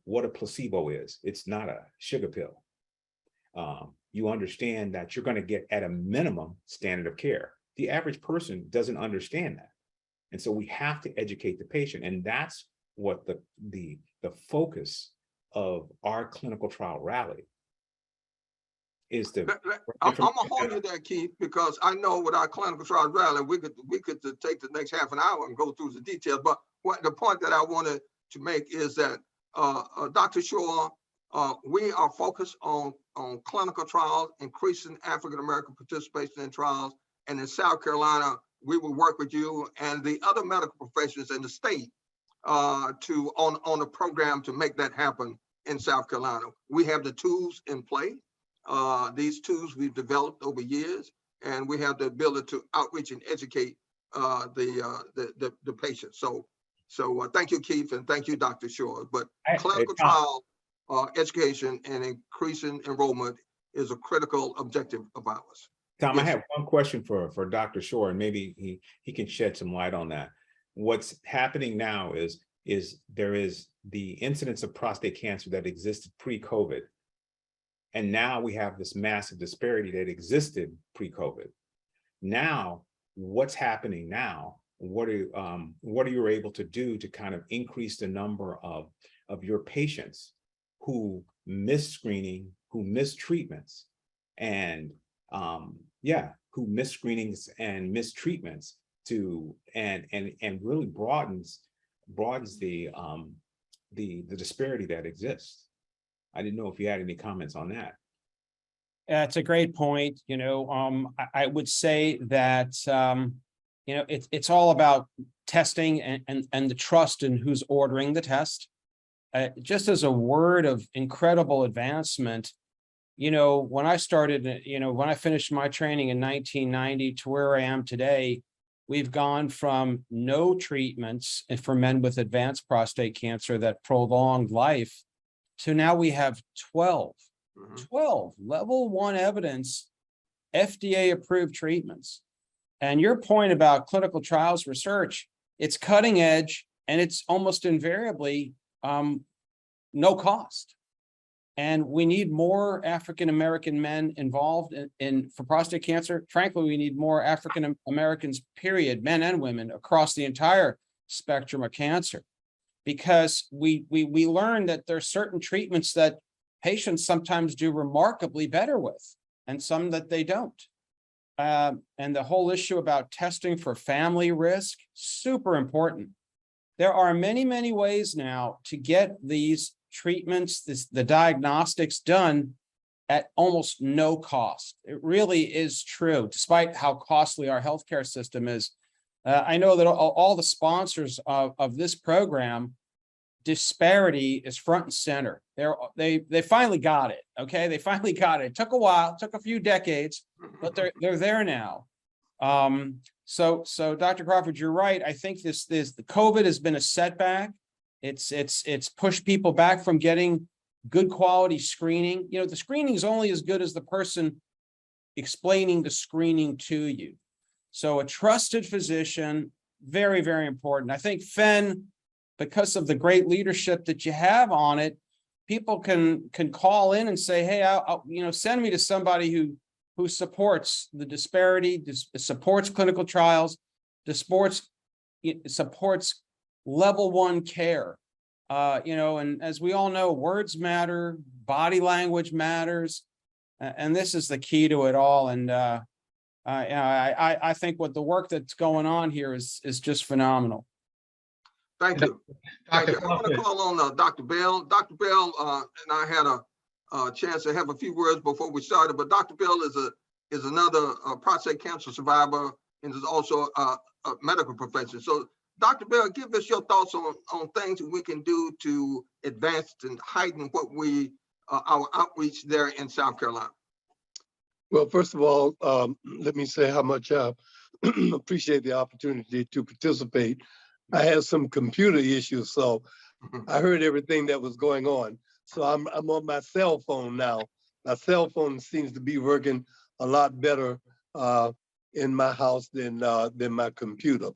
what a placebo is, it's not a sugar pill. You understand that you're going to get, at a minimum, standard of care. The average person doesn't understand that. And so we have to educate the patient. And that's what the focus of our clinical trial rally is. I'm gonna hold you there, Keith, because I know with our clinical trial rally, we could take the next half an hour and go through the details. But the point that I wanted to make is that Dr. Shore, we are focused on clinical trials, increasing African-American participation in trials. And in South Carolina, we will work with you and the other medical professionals in the state on a program to make that happen in South Carolina. We have the tools in play. These tools we've developed over years, and we have the ability to outreach and educate the patients. So thank you, Keith, and thank you, Dr. Shore. But clinical trial education and increasing enrollment is a critical objective of ours. Tom, yes. I have one question for Dr. Shore, and maybe he can shed some light on that. What's happening now is there is the incidence of prostate cancer that existed pre-COVID. And now we have this massive disparity that existed pre-COVID. Now, what's happening now? What are you able to do to kind of increase the number of your patients who miss screening, who miss treatments, and who miss screenings and miss treatments and really broadens the disparity that exists? I didn't know if you had any comments on that. It's a great point. I would say that, it's all about testing and the trust in who's ordering the test. just as a word of incredible advancement, you know, when I started, you know, when I finished my training in 1990 to where I am today, we've gone from no treatments for men with advanced prostate cancer that prolonged life to now we have 12 level 1 evidence, FDA approved treatments. And your point about clinical trials research, it's cutting edge and it's almost invariably no cost. And we need more African-American men involved in for prostate cancer. Frankly, we need more African-Americans, period, men and women across the entire spectrum of cancer, because we learn that there are certain treatments that patients sometimes do remarkably better with, and some that they don't. And the whole issue about testing for family risk, super important. There are many, many ways now to get these treatments, the diagnostics done at almost no cost. It really is true, despite how costly our healthcare system is. I know that all the sponsors of this program, Disparity is front and center. They finally got it. Okay, they finally got it. It took a while, it took a few decades, but they're there now. So Dr. Crawford, you're right. I think the COVID has been a setback. It's pushed people back from getting good quality screening. You know, the screening is only as good as the person explaining the screening to you. So a trusted physician, very, very important. I think Fen, because of the great leadership that you have on it, people can call in and say, hey, I'll send me to somebody who supports the Disparity, supports clinical trials, supports level 1 care. And as we all know, words matter, body language matters, and this is the key to it all. And I think what the work that's going on here is just phenomenal. Thank you. Thank you. I want to call on Dr. Bell. Dr. Bell and I had a chance to have a few words before we started, but Dr. Bell is another prostate cancer survivor and is also a medical professional. So Dr. Bell, give us your thoughts on things we can do to advance and heighten what our outreach there in South Carolina. Well, first of all, let me say how much I appreciate the opportunity to participate. I had some computer issues, so I heard everything that was going on. So I'm on my cell phone now. My cell phone seems to be working a lot better in my house than my computer.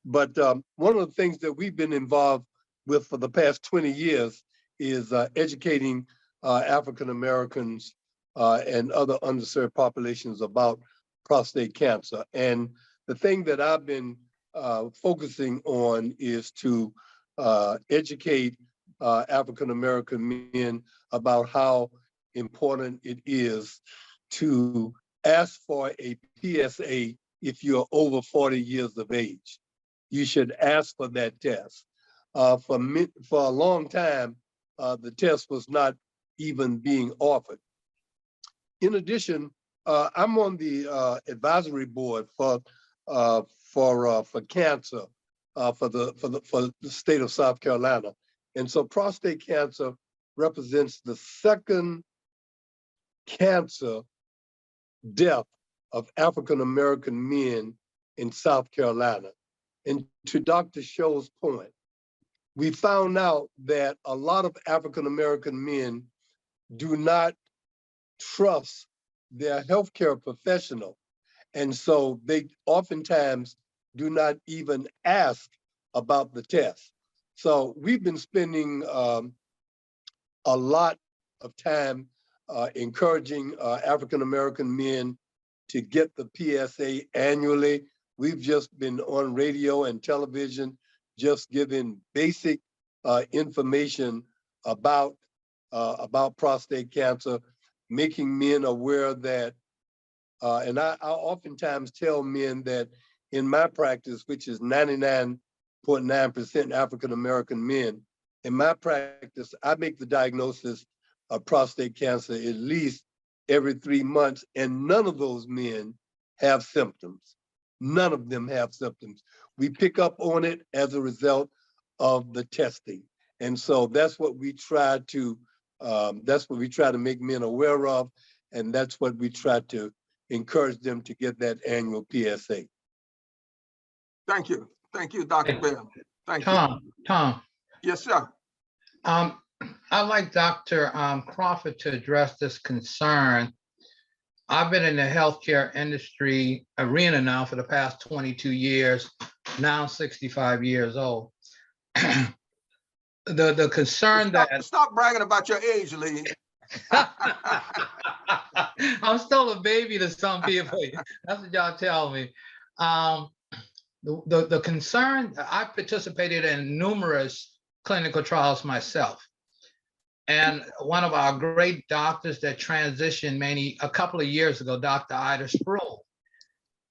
But one of the things that we've been involved with for the past 20 years is educating African Americans and other underserved populations about prostate cancer. And the thing that I've been focusing on is to educate African American men about how important it is to ask for a PSA if you're over 40 years of age. You should ask for that test. For a long time, the test was not even being offered. In addition, I'm on the advisory board for cancer for the state of South Carolina, and so prostate cancer represents the second cancer death of African American men in South Carolina. And to Dr. Scholl's point, we found out that a lot of African American men do not trust their healthcare professional. And so they oftentimes do not even ask about the test. So we've been spending a lot of time encouraging African American men to get the PSA annually. We've just been on radio and television, just giving basic information about prostate cancer, making men aware that, and I oftentimes tell men that in my practice, which is 99.9% African American men, in my practice, I make the diagnosis of prostate cancer at least every 3 months, and none of those men have symptoms. None of them have symptoms. We pick up on it as a result of the testing. And so that's what we try to make men aware of. And that's what we try to encourage them to get that annual PSA. Thank you. Thank you, Dr. Bell. Thank you. Tom, Yes, sir. I'd like Dr. Crawford to address this concern. I've been in the healthcare industry arena now for the past 22 years, now 65 years old. The concern that Stop bragging about your age, Lee. I'm still a baby to some people. That's what y'all tell me. The concern, I participated in numerous clinical trials myself. And one of our great doctors that transitioned a couple of years ago, Dr. Ida Sproul.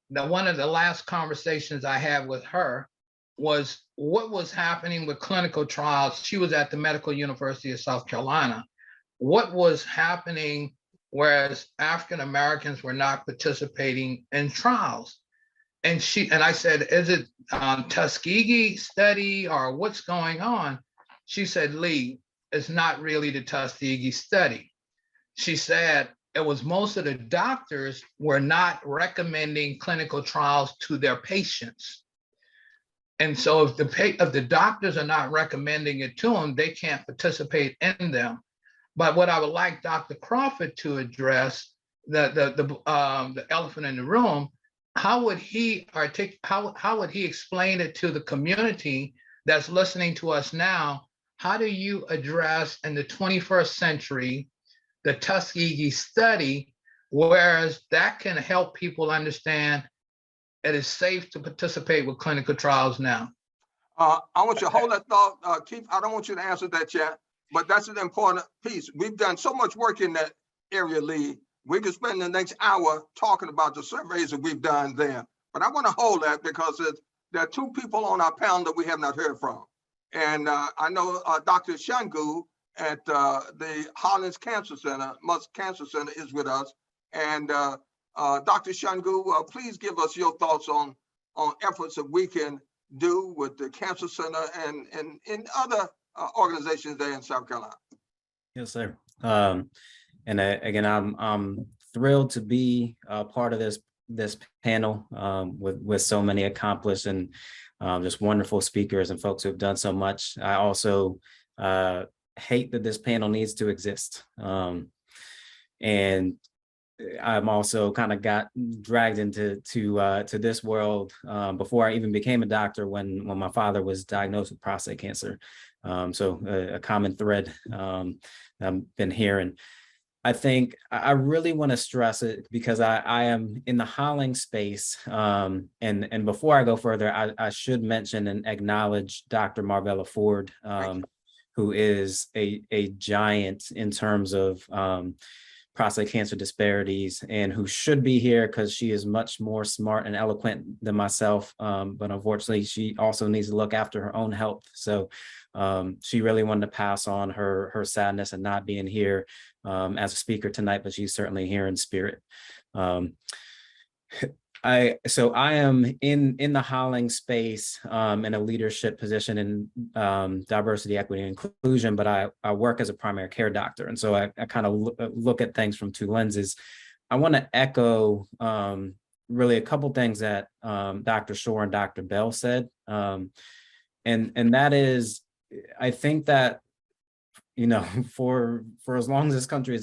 Now, one of the last conversations I had with her was what was happening with clinical trials. She was at the Medical University of South Carolina. What was happening whereas African Americans were not participating in trials? And I said, is it Tuskegee study or what's going on? She said, Lee, it's not really the Tuskegee study. She said it was most of the doctors were not recommending clinical trials to their patients. And so if the doctors are not recommending it to them, they can't participate in them. But what I would like Dr. Crawford to address, the elephant in the room, how would he explain it to the community that's listening to us now? How do you address in the 21st century the Tuskegee study, whereas that can help people understand it is safe to participate with clinical trials now? I want you to hold that thought, Keith. I don't want you to answer that yet, but that's an important piece. We've done so much work in that area, Lee. We could spend the next hour talking about the surveys that we've done there. But I want to hold that because there are two people on our panel that we have not heard from. And I know Dr. Shangu at the Hollins Cancer Center, Musk Cancer Center, is with us. And Dr. Shangu, please give us your thoughts on efforts that we can do with the Cancer Center and in other organizations there in South Carolina. Yes, sir. And again, I'm thrilled to be a part of this panel with so many accomplished and just wonderful speakers and folks who have done so much. I also hate that this panel needs to exist. And I'm also kind of got dragged into this world before I even became a doctor when my father was diagnosed with prostate cancer. So a common thread I've been hearing. I think I really want to stress it because I am in the Holling space. And before I go further, I should mention and acknowledge Dr. Marvella Ford, who is a giant in terms of prostate cancer disparities and who should be here because she is much more smart and eloquent than myself. But unfortunately, she also needs to look after her own health. So she really wanted to pass on her sadness and not being here as a speaker tonight, but she's certainly here in spirit. I am in the Holling space in a leadership position in diversity, equity, and inclusion, but I work as a primary care doctor. And so I kind of look at things from two lenses. I want to echo really a couple things that Dr. Shore and Dr. Bell said. And that is, I think that, you know, for as long as this country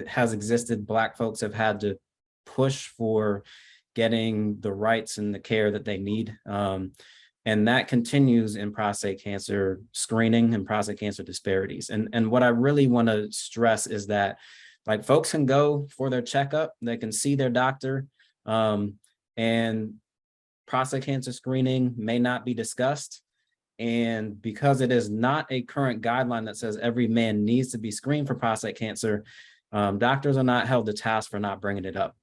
has existed, Black folks have had to push for getting the rights and the care that they need. And that continues in prostate cancer screening and prostate cancer disparities. And what I really want to stress is that, like, folks can go for their checkup, they can see their doctor, and prostate cancer screening may not be discussed. And because it is not a current guideline that says every man needs to be screened for prostate cancer, doctors are not held to task for not bringing it up.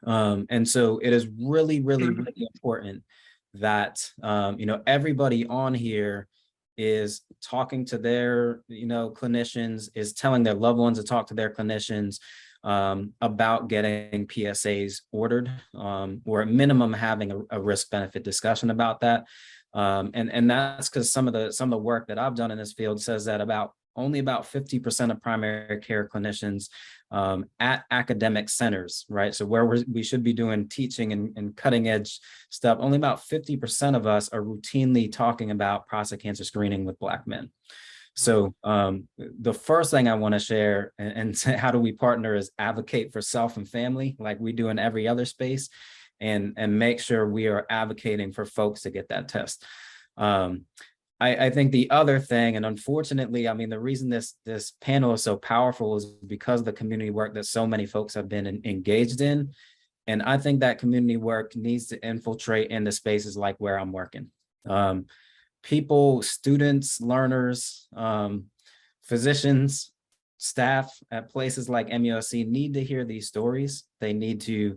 And so it is really, really, really important that, you know, everybody on here is talking to their, you know, clinicians, is telling their loved ones to talk to their clinicians. about getting PSAs ordered, or at minimum having a risk benefit discussion about that. And that's because some of the work that I've done in this field says that only about 50% of primary care clinicians at academic centers, right? So where we should be doing teaching and cutting edge stuff, only about 50% of us are routinely talking about prostate cancer screening with Black men. So the first thing I want to share and how do we partner is advocate for self and family like we do in every other space, and make sure we are advocating for folks to get that test. I think the other thing, and unfortunately, I mean, the reason this panel is so powerful is because of the community work that so many folks have been engaged in. And I think that community work needs to infiltrate into spaces like where I'm working. People, students, learners, physicians, staff at places like MUSC need to hear these stories. They need to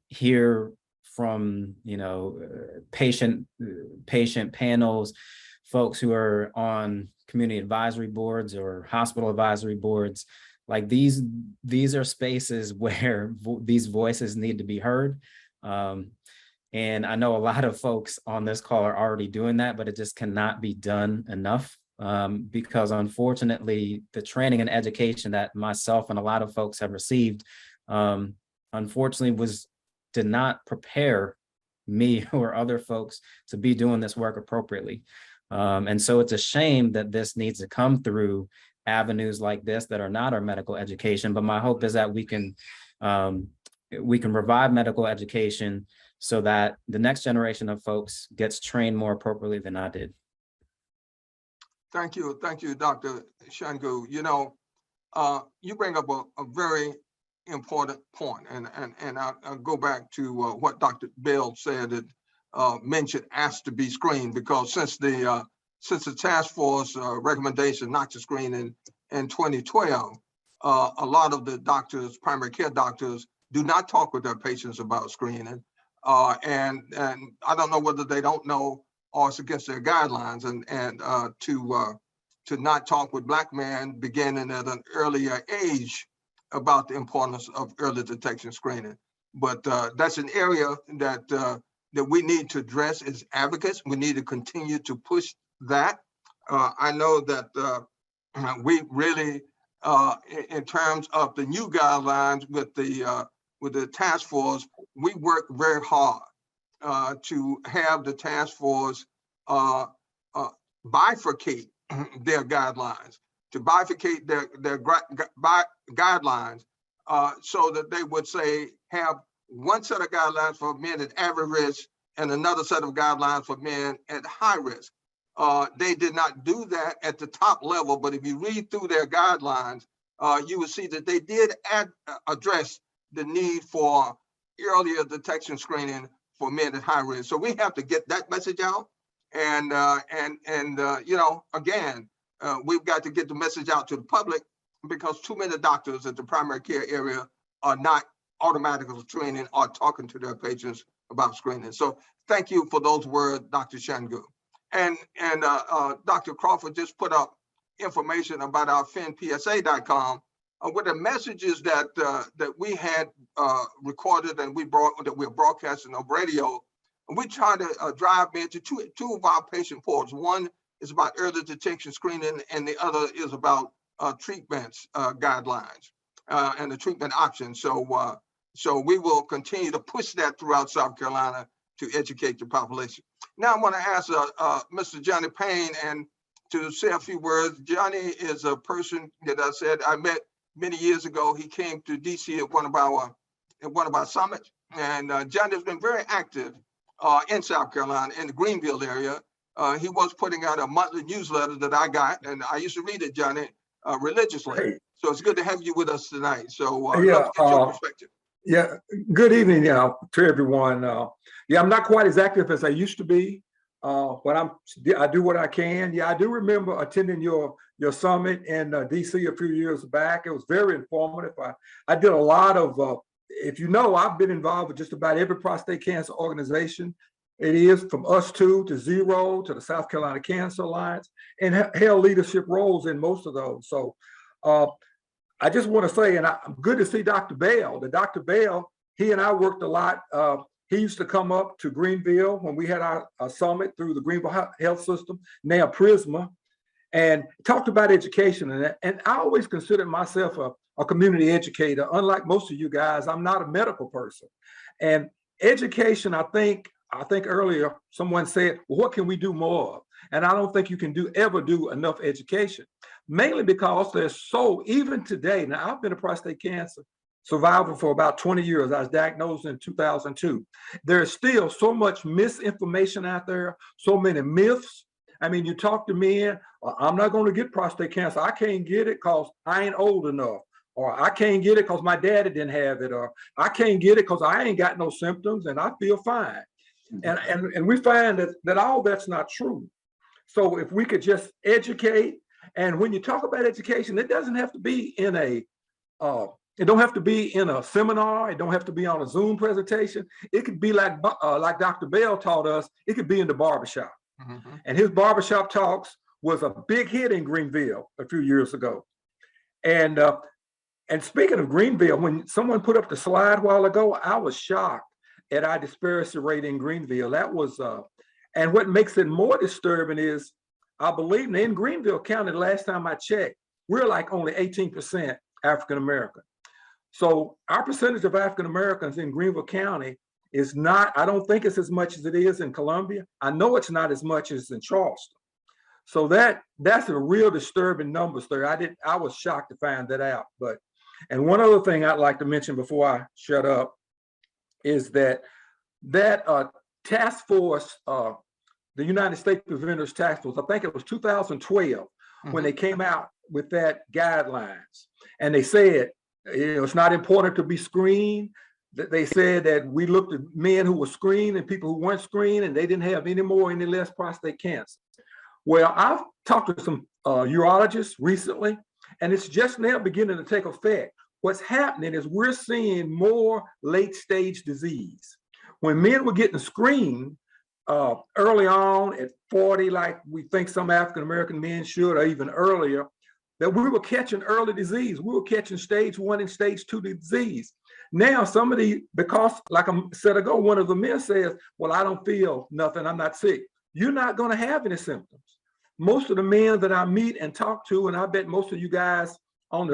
hear from, patient panels, folks who are on community advisory boards or hospital advisory boards. Like these are spaces where these voices need to be heard. And I know a lot of folks on this call are already doing that, but it just cannot be done enough because unfortunately, the training and education that myself and a lot of folks have received, unfortunately, did not prepare me or other folks to be doing this work appropriately. And so it's a shame that this needs to come through avenues like this that are not our medical education. But my hope is that we can revive medical education so that the next generation of folks gets trained more appropriately than I did. Thank you, Dr. Shangu. You bring up a very important point, and I'll go back to what Dr. Bell said that men should ask to be screened, because since the task force recommendation not to screen in 2012, a lot of the doctors, primary care doctors, do not talk with their patients about screening. And I don't know whether they don't know or it's against their guidelines, and to not talk with Black men beginning at an earlier age about the importance of early detection screening. But that's an area that we need to address as advocates. We need to continue to push that. I know that we really, in terms of the new guidelines with the task force, we work very hard to have the task force bifurcate their guidelines, to bifurcate their guidelines so that they would say have one set of guidelines for men at average risk and another set of guidelines for men at high risk. They did not do that at the top level, but if you read through their guidelines, you will see that they did address the need for earlier detection screening for men at high risk. So we have to get that message out, and again, we've got to get the message out to the public, because too many doctors at the primary care area are not automatically screening or talking to their patients about screening. So thank you for those words, Dr. Shangu. And Dr. Crawford just put up information about our finpsa.com with the messages that we had recorded and that we're broadcasting on radio. And we try to drive into two of our patient portals. One is about early detection screening, and the other is about treatments guidelines and the treatment options. So we will continue to push that throughout South Carolina to educate the population. Now I want to ask Mr. Johnny Payne and to say a few words. Johnny is a person that I said I met many years ago. He came to DC at one of our summits, and Johnny has been very active in South Carolina, in the Greenville area. He was putting out a monthly newsletter that I got, and I used to read it, Johnny, religiously. Hey. So it's good to have you with us tonight. So Yeah, love to get your perspective. Yeah, good evening, to everyone. I'm not quite as active as I used to be, but I do what I can. Yeah, I do remember attending your summit in DC a few years back. It was very informative. I did a lot of, if you know, I've been involved with just about every prostate cancer organization. It is from US2 to Zero to the South Carolina Cancer Alliance, and held leadership roles in most of those. So I just want to say, and I'm good to see Dr. Bell. Dr. Bell, he and I worked a lot. He used to come up to Greenville when we had our summit through the Greenville Health System, now Prisma, and talked about education. And I always considered myself a community educator. Unlike most of you guys, I'm not a medical person. And education, I think earlier someone said, well, what can we do more of? And I don't think you can ever do enough education, mainly because there's even today, now I've been a prostate cancer survivor for about 20 years. I was diagnosed in 2002. There's still so much misinformation out there, so many myths. I mean, you talk to men, I'm not going to get prostate cancer. I can't get it because I ain't old enough. Or I can't get it because my daddy didn't have it. Or I can't get it because I ain't got no symptoms and I feel fine. And we find that all that's not true. So if we could just educate, and when you talk about education, it doesn't have to be in it don't have to be in a seminar. It don't have to be on a Zoom presentation. It could be like Dr. Bell taught us. It could be in the barbershop. Mm-hmm. And his barbershop talks was a big hit in Greenville a few years ago. And speaking of Greenville, when someone put up the slide a while ago, I was shocked at our disparity rate in Greenville. That was, and what makes it more disturbing is, I believe in Greenville County, the last time I checked, we're like only 18% African American. So our percentage of African Americans in Greenville County is not, I don't think it's as much as it is in Columbia. I know it's not as much as in Charleston. So that's a real disturbing numbers there. I was shocked to find that out. And one other thing I'd like to mention before I shut up is that task force, the United States Preventers Task Force, I think it was 2012 when they came out with that guidelines. And they said, it's not important to be screened. They said that we looked at men who were screened and people who weren't screened, and they didn't have any more, any less prostate cancer. Well, I've talked to some urologists recently, and it's just now beginning to take effect. What's happening is we're seeing more late stage disease. When men were getting screened early on at 40, like we think some African American men should, or even earlier, that we were catching early disease. We were catching stage 1 and stage 2 disease. Now, because like I said ago, one of the men says, well, I don't feel nothing, I'm not sick. You're not gonna have any symptoms. Most of the men that I meet and talk to, and I bet most of you guys on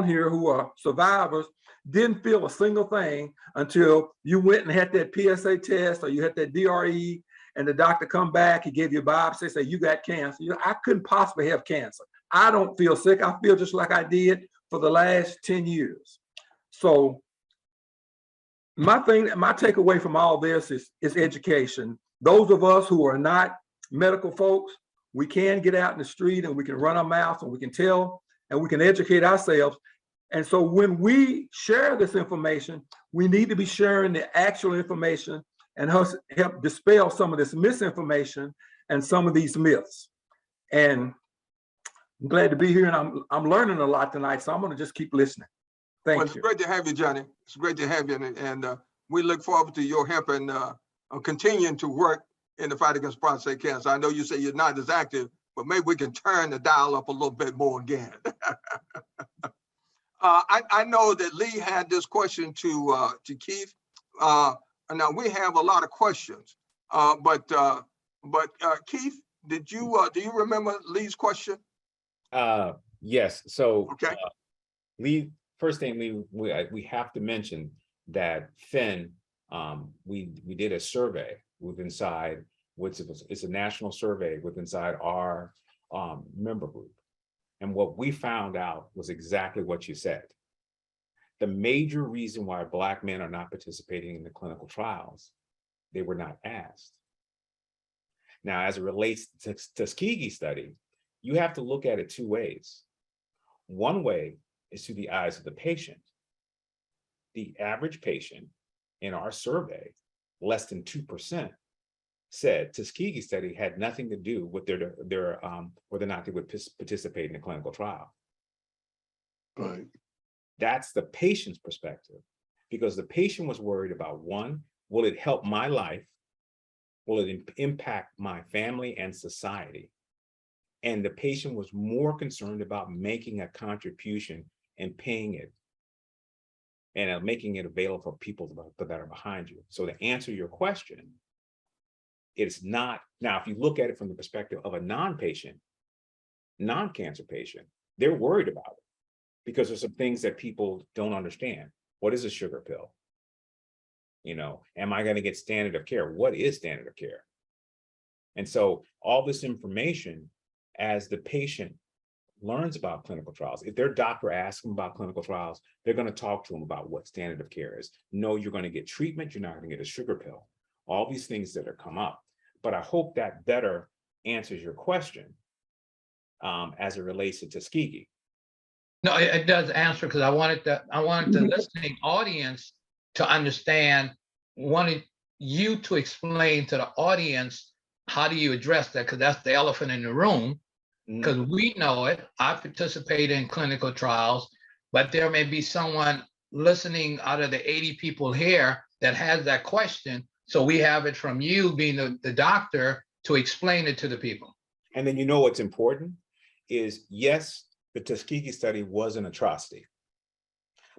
here who are survivors, didn't feel a single thing until you went and had that PSA test or you had that DRE, and the doctor come back, he gave you a biopsy, say you got cancer. I couldn't possibly have cancer. I don't feel sick. I feel just like I did for the last 10 years. So my takeaway from all this is education. Those of us who are not medical folks, we can get out in the street and we can run our mouths and we can tell and we can educate ourselves. And so when we share this information, we need to be sharing the actual information and help dispel some of this misinformation and some of these myths. And I'm glad to be here, and I'm learning a lot tonight, so I'm going to just keep listening. Thank you. It's great to have you, Johnny. It's great to have you, and we look forward to your help and continuing to work in the fight against prostate cancer. I know you say you're not as active, but maybe we can turn the dial up a little bit more again. I know that Lee had this question to Keith. Now we have a lot of questions, but Keith, do you remember Lee's question? Yes. So okay. Lee, first thing we have to mention that Finn, we did a survey inside, it's a national survey inside our member group. And what we found out was exactly what you said. The major reason why Black men are not participating in the clinical trials, they were not asked. Now, as it relates to Tuskegee study, you have to look at it two ways. One way is through the eyes of the patient. The average patient in our survey, less than 2%, said Tuskegee study had nothing to do with their whether or not they would participate in the clinical trial. Right. That's the patient's perspective, because the patient was worried about, one, will it help my life? Will it impact my family and society? And the patient was more concerned about making a contribution and paying it and making it available for people that are behind you. So to answer your question, it's not, now, if you look at it from the perspective of a non-patient, non-cancer patient, they're worried about it because there's some things that people don't understand. What is a sugar pill? You know, am I going to get standard of care? What is standard of care? And so all this information, as the patient learns about clinical trials, if their doctor asks them about clinical trials, they're going to talk to them about what standard of care is. No, you're going to get treatment. You're not going to get a sugar pill. All these things that are come up. But I hope that better answers your question as it relates to Tuskegee. No, it does answer, because I wanted the listening audience to understand, wanted you to explain to the audience, how do you address that? Because that's the elephant in the room. Because we know it, I participate in clinical trials, but there may be someone listening out of the 80 people here that has that question. So we have it from you being the doctor to explain it to the people. And then, you know, what's important is, yes, the Tuskegee study was an atrocity,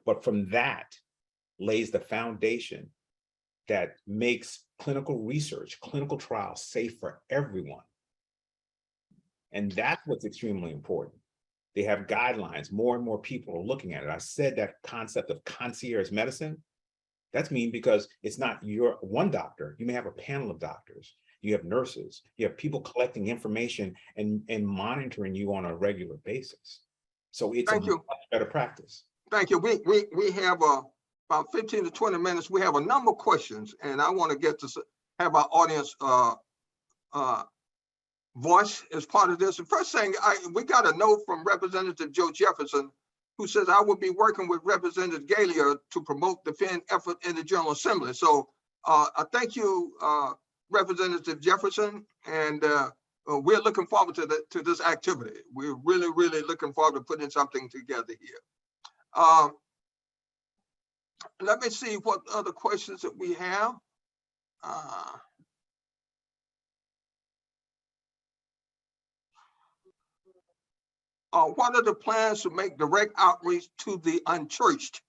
but from that lays the foundation that makes clinical research, clinical trials safe for everyone. And that's what's extremely important. They have guidelines. More and more people are looking at it. I said that concept of concierge medicine. That's mean because it's not your one doctor. You may have a panel of doctors. You have nurses. You have people collecting information and monitoring you on a regular basis. So it's a much better practice. Thank you. We have about 15 to 20 minutes. We have a number of questions, and I want to get to have our audience voice as part of this. The first thing, we got a note from Representative Joe Jefferson, who says, I will be working with Representative Galia to promote the FIN effort in the General Assembly. So I thank you, Representative Jefferson, and we're looking forward to this activity. We're really, really looking forward to putting something together here. Let me see what other questions that we have. What are the plans to make direct outreach to the unchurched?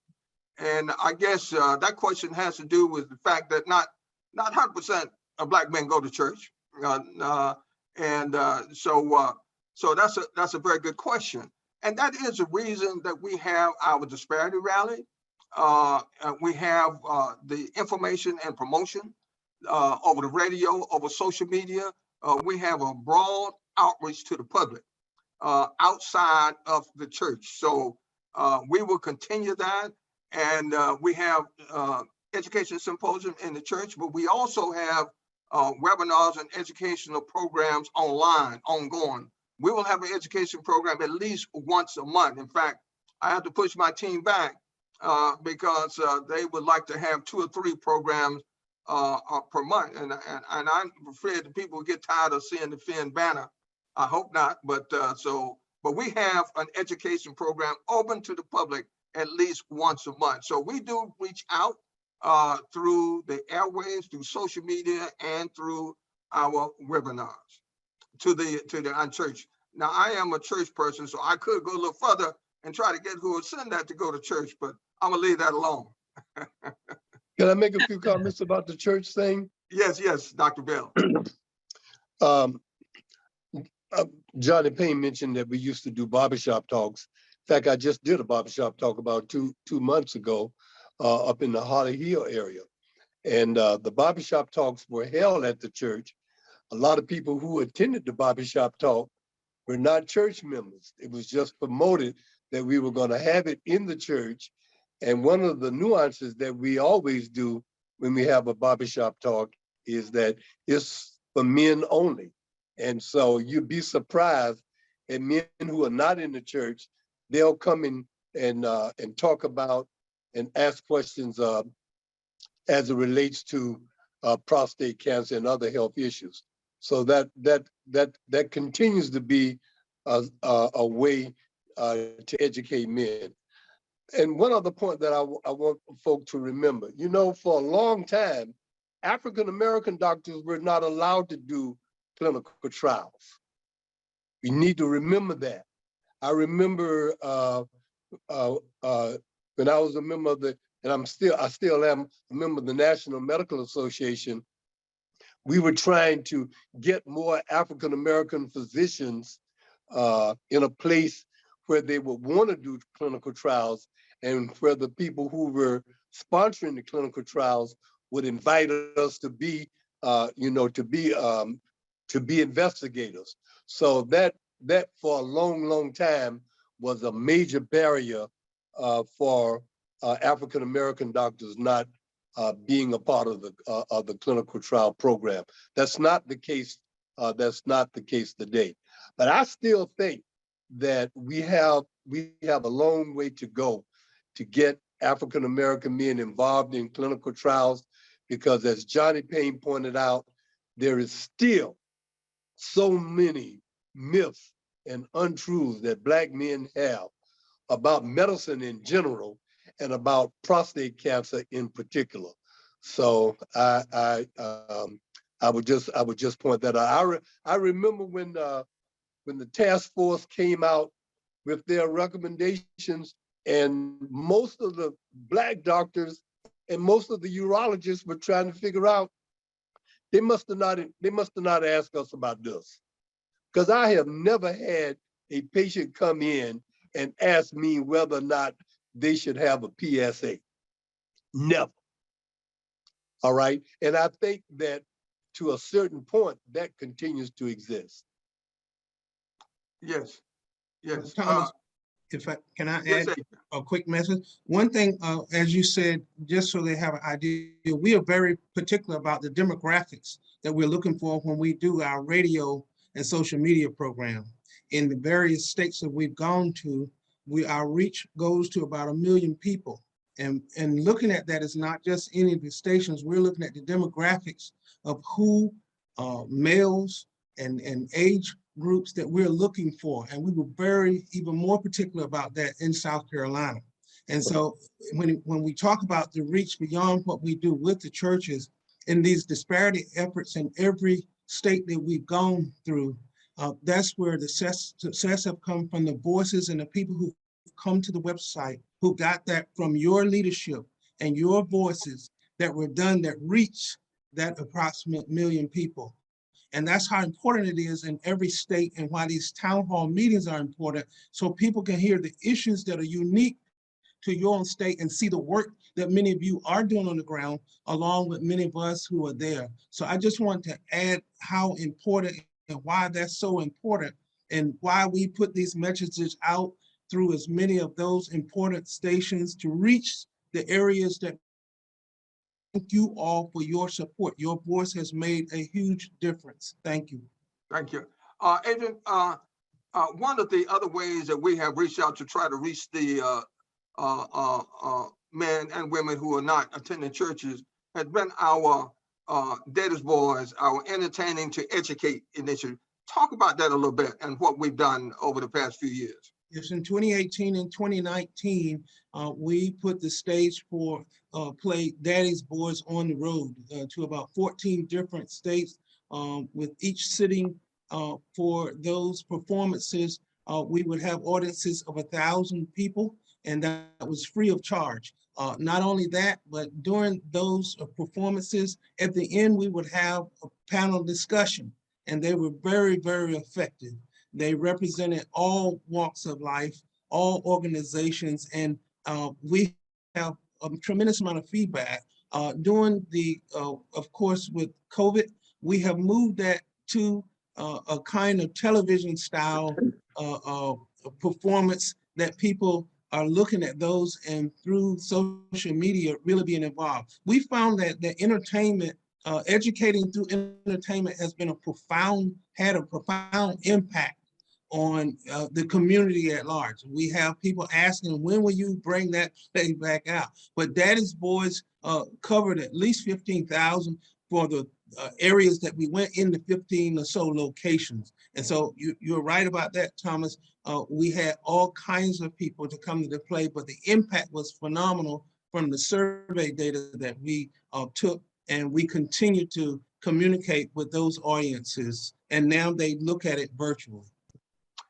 And I guess that question has to do with the fact that not 100% of Black men go to church, so that's a very good question, and that is the reason that we have our Disparity Rally. We have the information and promotion over the radio, over social media. We have a broad outreach to the public outside of the church. So we will continue that. And we have education symposium in the church, but we also have webinars and educational programs online, ongoing. We will have an education program at least once a month. In fact, I have to push my team back because they would like to have 2 or 3 programs per month. And I'm afraid that people get tired of seeing the FIN banner. I hope not, but we have an education program open to the public at least once a month. So we do reach out through the airwaves, through social media, and through our webinars to the unchurched. Now, I am a church person, so I could go a little further and try to get who would send that to go to church, but I'm gonna leave that alone. Can I make a few comments about the church thing? Yes, Dr. Bell. Johnny Payne mentioned that we used to do barbershop talks. In fact, I just did a barbershop talk about two months ago up in the Holly Hill area. And the barbershop talks were held at the church. A lot of people who attended the barbershop talk were not church members. It was just promoted that we were going to have it in the church. And one of the nuances that we always do when we have a barbershop talk is that it's for men only. And so you'd be surprised at men who are not in the church, they'll come in and talk about and ask questions as it relates to prostate cancer and other health issues. So that continues to be a way to educate men. And one other point that I want folk to remember, for a long time, African-American doctors were not allowed to do clinical trials. We need to remember that. I remember when I was a member of and I still am a member of the National Medical Association, we were trying to get more African-American physicians in a place where they would want to do clinical trials, and where the people who were sponsoring the clinical trials would invite us to be, to be investigators. So that for a long time was a major barrier for African-American doctors not being a part of the clinical trial program. That's not the case. That's not the case today. But I still think that we have a long way to go to get African-American men involved in clinical trials, because as Johnny Payne pointed out, there is still so many myths and untruths that Black men have about medicine in general and about prostate cancer in particular. So I would just point that out. I remember when the task force came out with their recommendations, and most of the Black doctors and most of the urologists were trying to figure out, they must have not asked us about this, because I have never had a patient come in and ask me whether or not they should have a PSA. Never. All right. And I think that to a certain point, that continues to exist. Yes, yes. Thomas, can I Yes, add a quick message? One thing, as you said, just so they have an idea, we are very particular about the demographics that we're looking for when we do our radio and social media program. In the various states that we've gone to, our reach goes to about 1 million people. And looking at that is not just any of the stations, we're looking at the demographics of who males and age groups that we're looking for. And we were even more particular about that in South Carolina. And so when we talk about the reach beyond what we do with the churches in these disparity efforts in every state that we've gone through, that's where the success have come from the voices and the people who come to the website, who got that from your leadership and your voices that were done that reach that approximate 1 million people. And that's how important it is in every state, and why these town hall meetings are important, so people can hear the issues that are unique to your own state and see the work that many of you are doing on the ground, along with many of us who are there. So I just want to add how important and why that's so important, and why we put these messages out through as many of those important stations to reach the areas that. Thank you all for your support. Your voice has made a huge difference. Thank you. Thank you. Adrian, one of the other ways that we have reached out to try to reach the men and women who are not attending churches has been our Daddy's Boys, our Entertaining to Educate initiative. Talk about that a little bit and what we've done over the past few years. Yes, in 2018 and 2019, we put the stage for play Daddy's Boys on the Road to about 14 different states, with each sitting for those performances. We would have audiences of 1,000 people, and that was free of charge. Not only that, but during those performances, at the end, we would have a panel discussion, and they were very, very effective. They represented all walks of life, all organizations, and we have a tremendous amount of feedback. During the, of course, with COVID, we have moved that to a kind of television style performance that people are looking at those, and through social media really being involved. We found that the entertainment, educating through entertainment has been had a profound impact on the community at large. We have people asking, when will you bring that thing back out? But Daddy's Boys covered at least 15,000 for the areas that we went in, the 15 or so locations. And so you're right about that, Thomas. We had all kinds of people to come to the play, but the impact was phenomenal from the survey data that we took, and we continue to communicate with those audiences, and now they look at it virtually.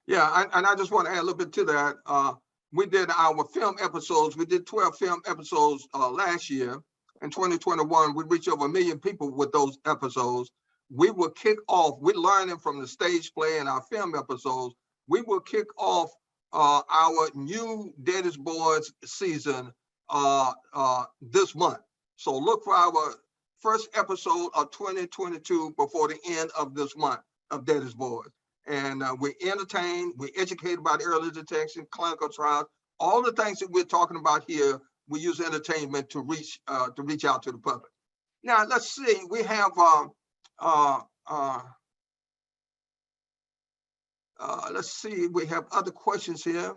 Yeah, and I just want to add a little bit to that. we did our film episodes. We did 12 film episodes last year. In 2021, we reached over 1 million people with those episodes. We will kick off, we're learning from the stage play and our film episodes. We will kick off our new Daddy's Boys season this month. So look for our first episode of 2022 before the end of this month of Daddy's Boys. And we entertain, we educate about early detection, clinical trials, all the things that we're talking about here. We use entertainment to reach out to the public. Now let's see. We have let's see. We have other questions here.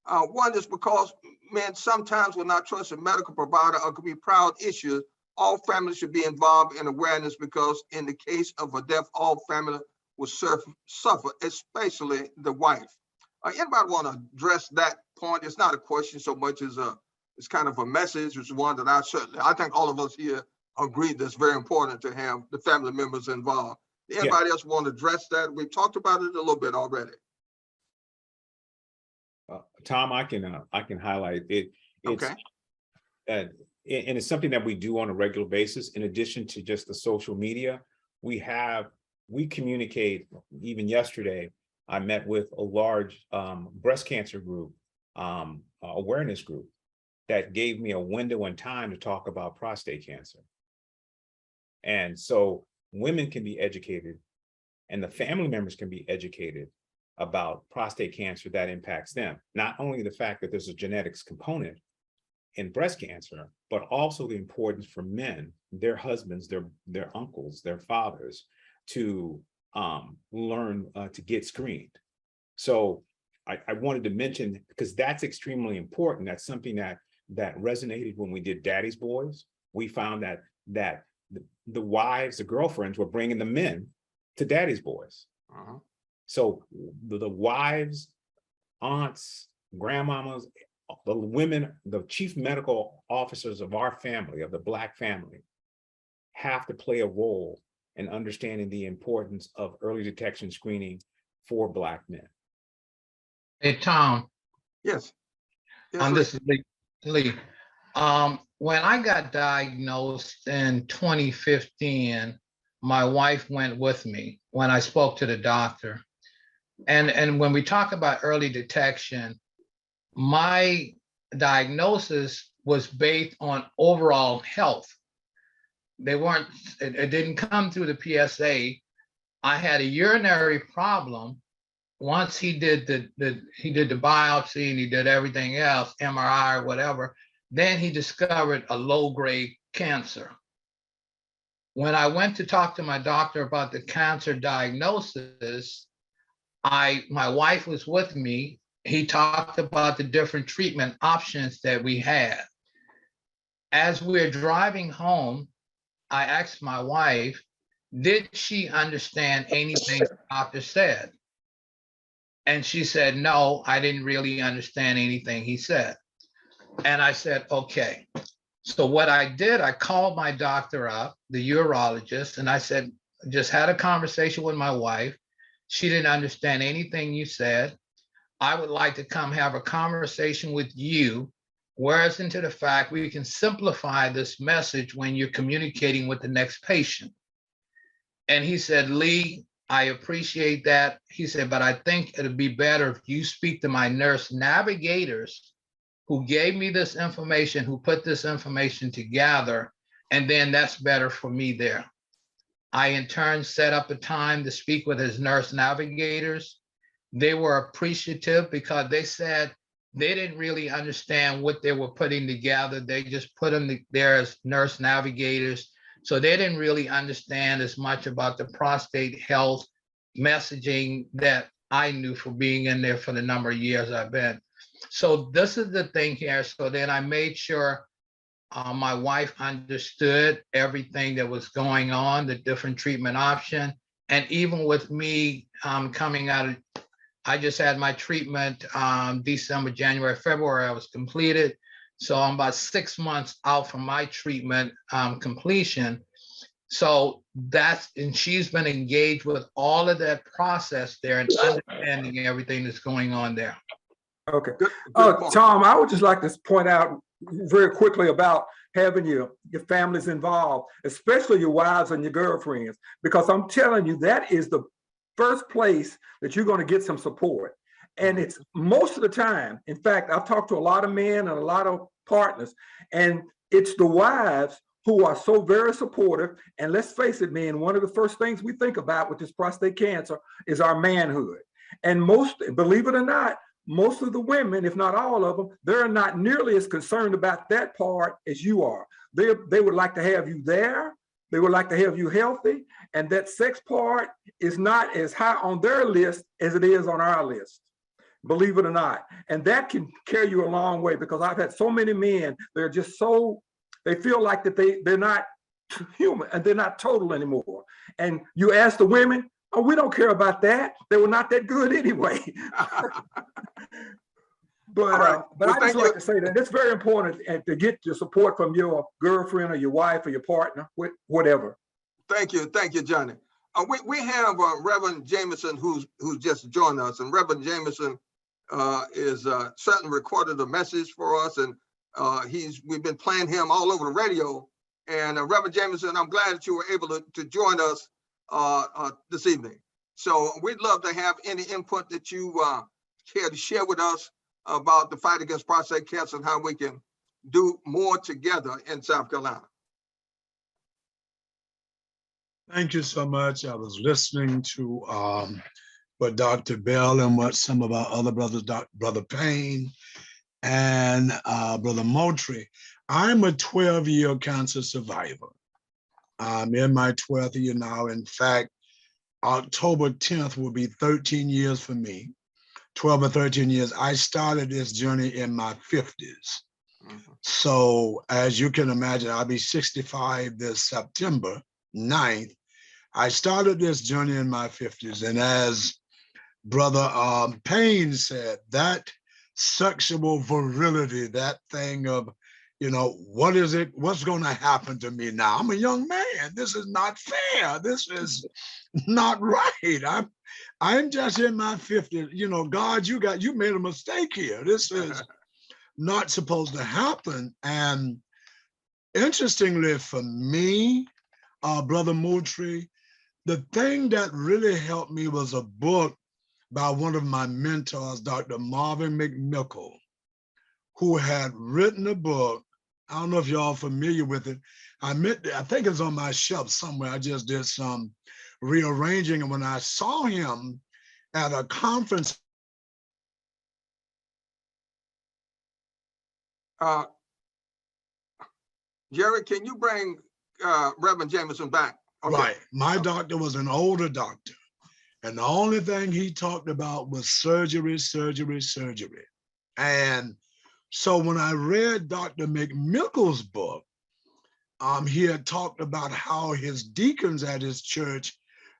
One is because, man, sometimes when not trust a medical provider or could be proud issues, all families should be involved in awareness because in the case of a death, all family will suffer, especially the wife. Anybody want to address that point? It's not a question so much as it's kind of a message. It's one that I think all of us here agree that's very important to have the family members involved. Anybody else want to address that? We've talked about it a little bit already. Tom, I can highlight it. It's, okay. And it's something that we do on a regular basis. In addition to just the social media, we communicate. Even yesterday, I met with a large breast cancer group, awareness group, that gave me a window in time to talk about prostate cancer. And so women can be educated and the family members can be educated about prostate cancer that impacts them. Not only the fact that there's a genetics component in breast cancer, but also the importance for men, their husbands, their uncles, their fathers, to learn to get screened. So I wanted to mention, because that's extremely important. That's something that resonated when we did Daddy's Boys. We found that the wives, the girlfriends were bringing the men to Daddy's Boys. So the wives, aunts, grandmamas, the women, the chief medical officers of our family, of the Black family, have to play a role in understanding the importance of early detection screening for Black men. Hey, Tom. Yes. This is Lee. When I got diagnosed in 2015, my wife went with me when I spoke to the doctor. And when we talk about early detection, my diagnosis was based on overall health. It didn't come through the PSA. I had a urinary problem. Once he did the biopsy and he did everything else, MRI or whatever, then he discovered a low-grade cancer. When I went to talk to my doctor about the cancer diagnosis, my wife was with me. He talked about the different treatment options that we had. As we're driving home, I asked my wife, did she understand anything the doctor said? And she said, no, I didn't really understand anything he said. And I said, okay. So what I did, I called my doctor up, the urologist, and I said, just had a conversation with my wife. She didn't understand anything you said. I would like to come have a conversation with you, whereas into the fact we can simplify this message when you're communicating with the next patient. And he said, Lee, I appreciate that. He said, but I think it'd be better if you speak to my nurse navigators who gave me this information, who put this information together, and then that's better for me there. I in turn set up a time to speak with his nurse navigators. They were appreciative because they said they didn't really understand what they were putting together. They just put them there as nurse navigators. So they didn't really understand as much about the prostate health messaging that I knew for being in there for the number of years I've been. So this is the thing here. So then I made sure my wife understood everything that was going on, the different treatment option. And even with me coming out of, I just had my treatment December, January, February, I was completed. So I'm about 6 months out from my treatment completion. So and she's been engaged with all of that process there and understanding everything that's going on there. Okay. Good, good point. Tom, I would just like to point out very quickly about having your families involved, especially your wives and your girlfriends, because I'm telling you, that is the first place that you're going to get some support. And it's most of the time, in fact, I've talked to a lot of men and a lot of partners, and it's the wives who are so very supportive. And let's face it, man, one of the first things we think about with this prostate cancer is our manhood. And most, believe it or not, most of the women, if not all of them, they're not nearly as concerned about that part as you are. They would like to have you there. They would like to have you healthy. And that sex part is not as high on their list as it is on our list, believe it or not. And that can carry you a long way, because I've had so many men, they're just so, they feel like that they're not human and they're not total anymore. And you ask the women, oh, we don't care about that. They were not that good anyway. But Right. but I just like to say that it's very important to get your support from your girlfriend or your wife or your partner, whatever. Thank you, Johnny. We have Reverend Jameson who's just joined us, and Reverend Jameson is certainly recorded a message for us, and we've been playing him all over the radio. And Reverend Jameson, I'm glad that you were able to join us this evening. So we'd love to have any input that you care to share with us about the fight against prostate cancer and how we can do more together in South Carolina. Thank you so much. I was listening to what Dr. Bell and what some of our other brothers, Brother Payne and Brother Moultrie. I'm a 12-year cancer survivor. I'm in my 12th year now. In fact, October 10th will be 13 years for me. 12 or 13 years. I started this journey in my 50s. So as you can imagine, I'll be 65 this September 9th. I started this journey in my 50s. And as Brother Payne said, that sexual virility, that thing of, you know, what is it? What's going to happen to me now? I'm a young man. This is not fair. This is not right. I'm just in my 50s. You know, God, you made a mistake here. This is not supposed to happen. And interestingly for me, Brother Moultrie, the thing that really helped me was a book by one of my mentors, Dr. Marvin McMichael, who had written a book. I don't know if y'all familiar with it. I think it's on my shelf somewhere. I just did some rearranging, and when I saw him at a conference. Jerry, can you bring Reverend Jameson back? Okay. Right. My doctor was an older doctor, and the only thing he talked about was surgery, surgery, surgery. And so when I read Dr. McMichael's book, he had talked about how his deacons at his church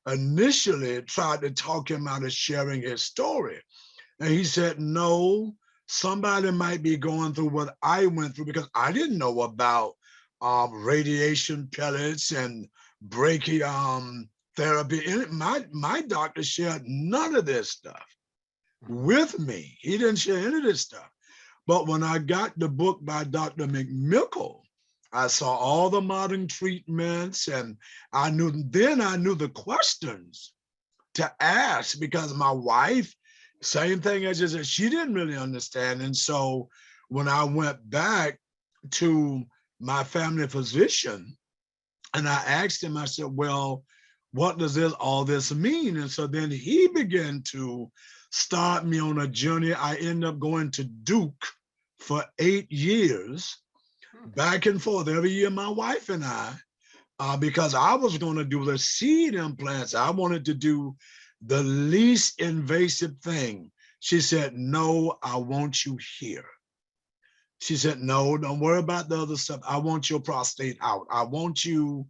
initially tried to talk him out of sharing his story. And he said, no, somebody might be going through what I went through, because I didn't know about radiation pellets and brachytherapy. My doctor shared none of this stuff with me. He didn't share any of this stuff. But when I got the book by Dr. McMichael, I saw all the modern treatments, and I knew the questions to ask, because my wife, same thing as you said, she didn't really understand. And so when I went back to my family physician and I asked him, I said, well, what does all this mean? And so then he began to start me on a journey. I ended up going to Duke for 8 years, back and forth every year, my wife and I, because I was going to do the seed implants. I wanted to do the least invasive thing. She said, no, I want you here. She said, no, don't worry about the other stuff. I want your prostate out. I want you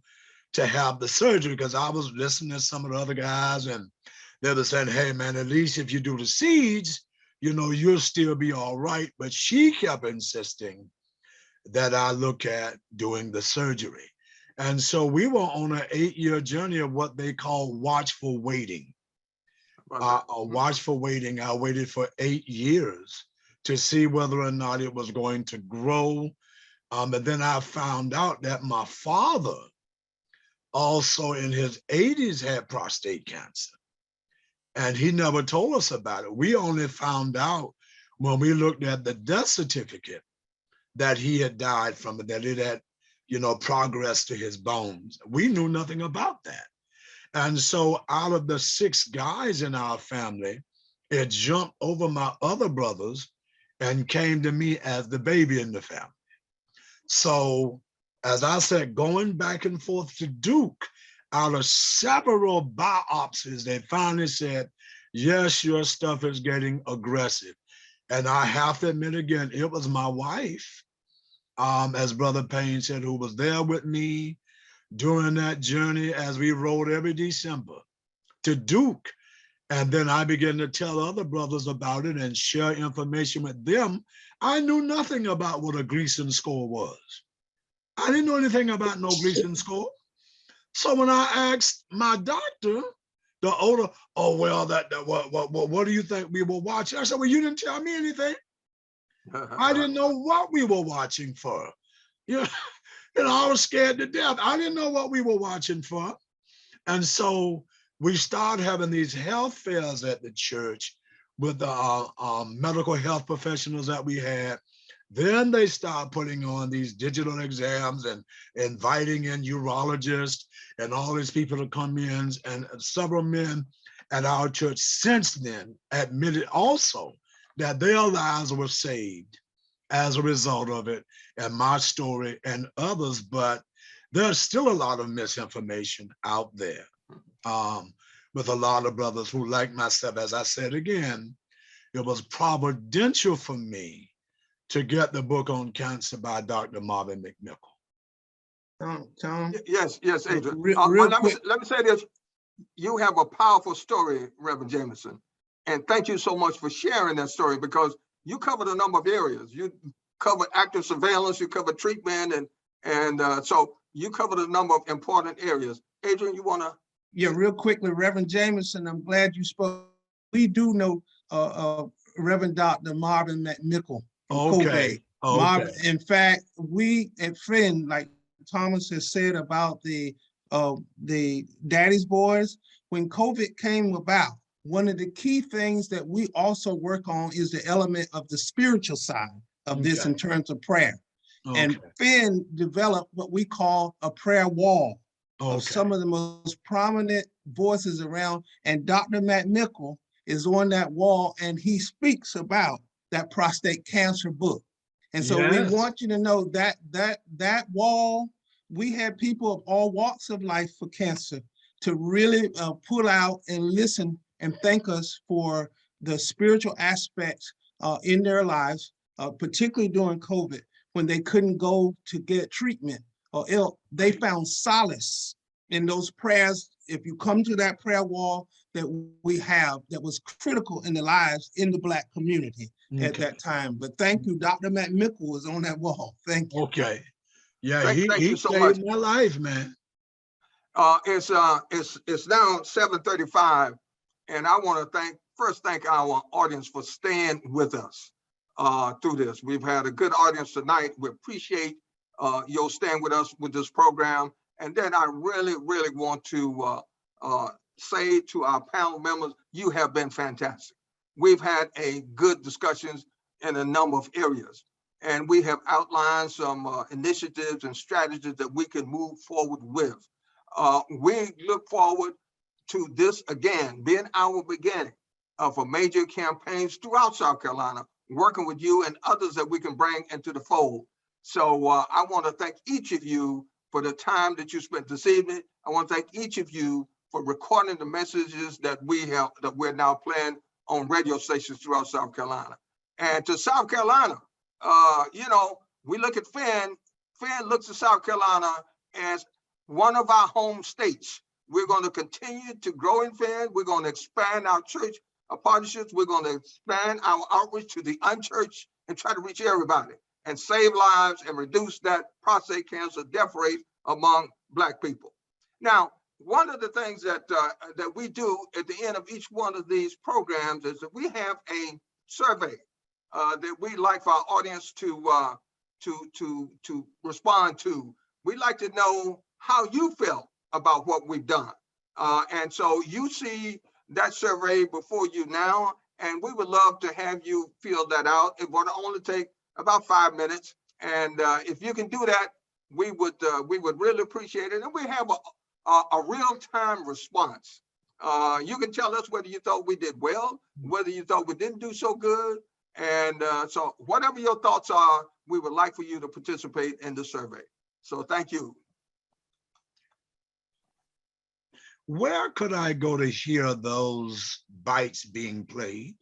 to have the surgery, because I was listening to some of the other guys, and they were saying, hey, man, at least if you do the seeds, you know, you'll still be all right. But she kept insisting that I look at doing the surgery. And so we were on an 8-year journey of what they call watchful waiting. Watchful waiting. I waited for 8 years to see whether or not it was going to grow. And then I found out that my father also in his 80s had prostate cancer. And he never told us about it. We only found out when we looked at the death certificate that he had died from it, that it had, progressed to his bones. We knew nothing about that. And so out of the 6 guys in our family, it jumped over my other brothers and came to me as the baby in the family. So as I said, going back and forth to Duke, out of several biopsies, they finally said, yes, your stuff is getting aggressive. And I have to admit again, it was my wife, as Brother Payne said, who was there with me during that journey as we rode every December to Duke. And then I began to tell other brothers about it and share information with them. I knew nothing about what a Gleason score was. I didn't know anything about no Gleason score. So when I asked my doctor, the older, oh, well, what do you think we were watching? I said, well, you didn't tell me anything. I didn't know what we were watching for. I was scared to death. I didn't know what we were watching for. And so we started having these health fairs at the church with the medical health professionals that we had. Then they started putting on these digital exams and inviting in urologists and all these people to come in. And several men at our church since then admitted also that their lives were saved as a result of it, and my story and others. But there's still a lot of misinformation out there with a lot of brothers who, like myself, as I said again, it was providential for me to get the book on cancer by Dr. Marvin McMichael. Tom? Yes, Adrian. Real let quick. me say this. You have a powerful story, Reverend Jameson. And thank you so much for sharing that story, because you covered a number of areas. You covered active surveillance, you covered treatment, and so you covered a number of important areas. Adrian, you want to? Yeah, real quickly, Reverend Jameson, I'm glad you spoke. We do know Reverend Dr. Marvin McMichael. Okay. Marvin, in fact, we at Friend, like Thomas has said about the Daddy's Boys, when COVID came about, one of the key things that we also work on is the element of the spiritual side of this in terms of prayer. And Finn developed what we call a prayer wall of some of the most prominent voices around. And Dr. McMichael is on that wall, and he speaks about that prostate cancer book. And so we want you to know that that wall, we had people of all walks of life for cancer to really pull out and listen and thank us for the spiritual aspects in their lives, particularly during COVID, when they couldn't go to get treatment or ill. They found solace in those prayers. If you come to that prayer wall that we have, that was critical in the lives in the Black community at that time. But thank you, Dr. McMichael was on that wall. Thank you. Okay. Yeah, Thank he you so saved much. my life, man. It's now 7:35, and I want to thank our audience for staying with us through this. We've had a good audience tonight. We appreciate your staying with us with this program. And then I really want to say to our panel members, you have been fantastic. We've had a good discussions in a number of areas, and we have outlined some initiatives and strategies that we can move forward with. We look forward to this again being our beginning of a major campaigns throughout South Carolina, working with you and others that we can bring into the fold. So I want to thank each of you for the time that you spent this evening. I want to thank each of you for recording the messages that we're now playing on radio stations throughout South Carolina. And to South Carolina, we look at Finn looks at South Carolina as one of our home states. We're going to continue to grow in Finn. We're going to expand our church partnerships. We're going to expand our outreach to the unchurched and try to reach everybody and save lives and reduce that prostate cancer death rate among Black people. Now, one of the things that we do at the end of each one of these programs is that we have a survey that we'd like for our audience to respond to. We'd like to know how you felt about what we've done. And so you see that survey before you now, and we would love to have you fill that out. It would only take about 5 minutes. And if you can do that, we would really appreciate it. And we have a real-time response. You can tell us whether you thought we did well, whether you thought we didn't do so good. And so whatever your thoughts are, we would like for you to participate in the survey. So thank you. Where could I go to hear those bites being played?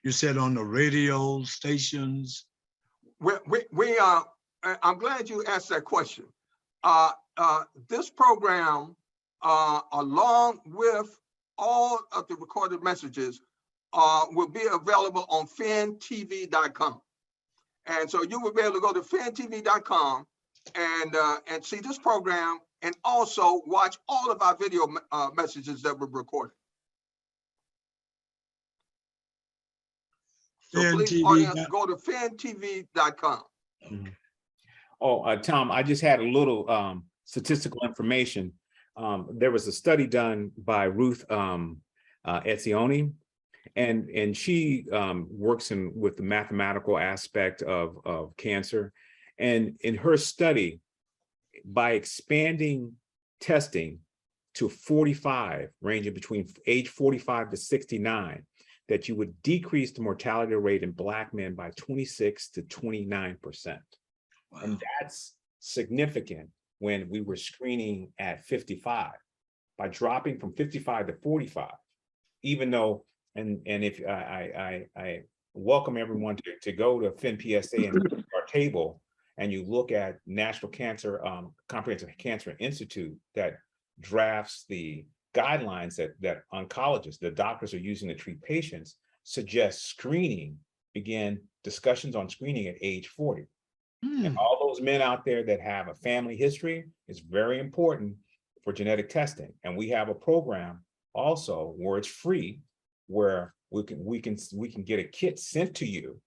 You said on the radio stations. I'm glad you asked that question. This program, along with all of the recorded messages, will be available on fintv.com. And so you will be able to go to fintv.com and see this program, and also watch all of our video messages that were recorded. So please, audience, go to fintv.com. Mm-hmm. Oh, Tom, I just had a little statistical information. There was a study done by Ruth Etzioni, and she works with the mathematical aspect of cancer. And in her study, by expanding testing to 45, ranging between age 45 to 69, that you would decrease the mortality rate in Black men by 26 to 29%. Wow. And that's significant when we were screening at 55. By dropping from 55 to 45, even though, and if I welcome everyone to go to FinPSA and our table, and you look at National Cancer Comprehensive Cancer Institute that drafts the guidelines that oncologists, the doctors are using to treat patients, suggest screening, begin discussions on screening at age 40. And all those men out there that have a family history is very important for genetic testing. And we have a program also where it's free, where we can get a kit sent to you,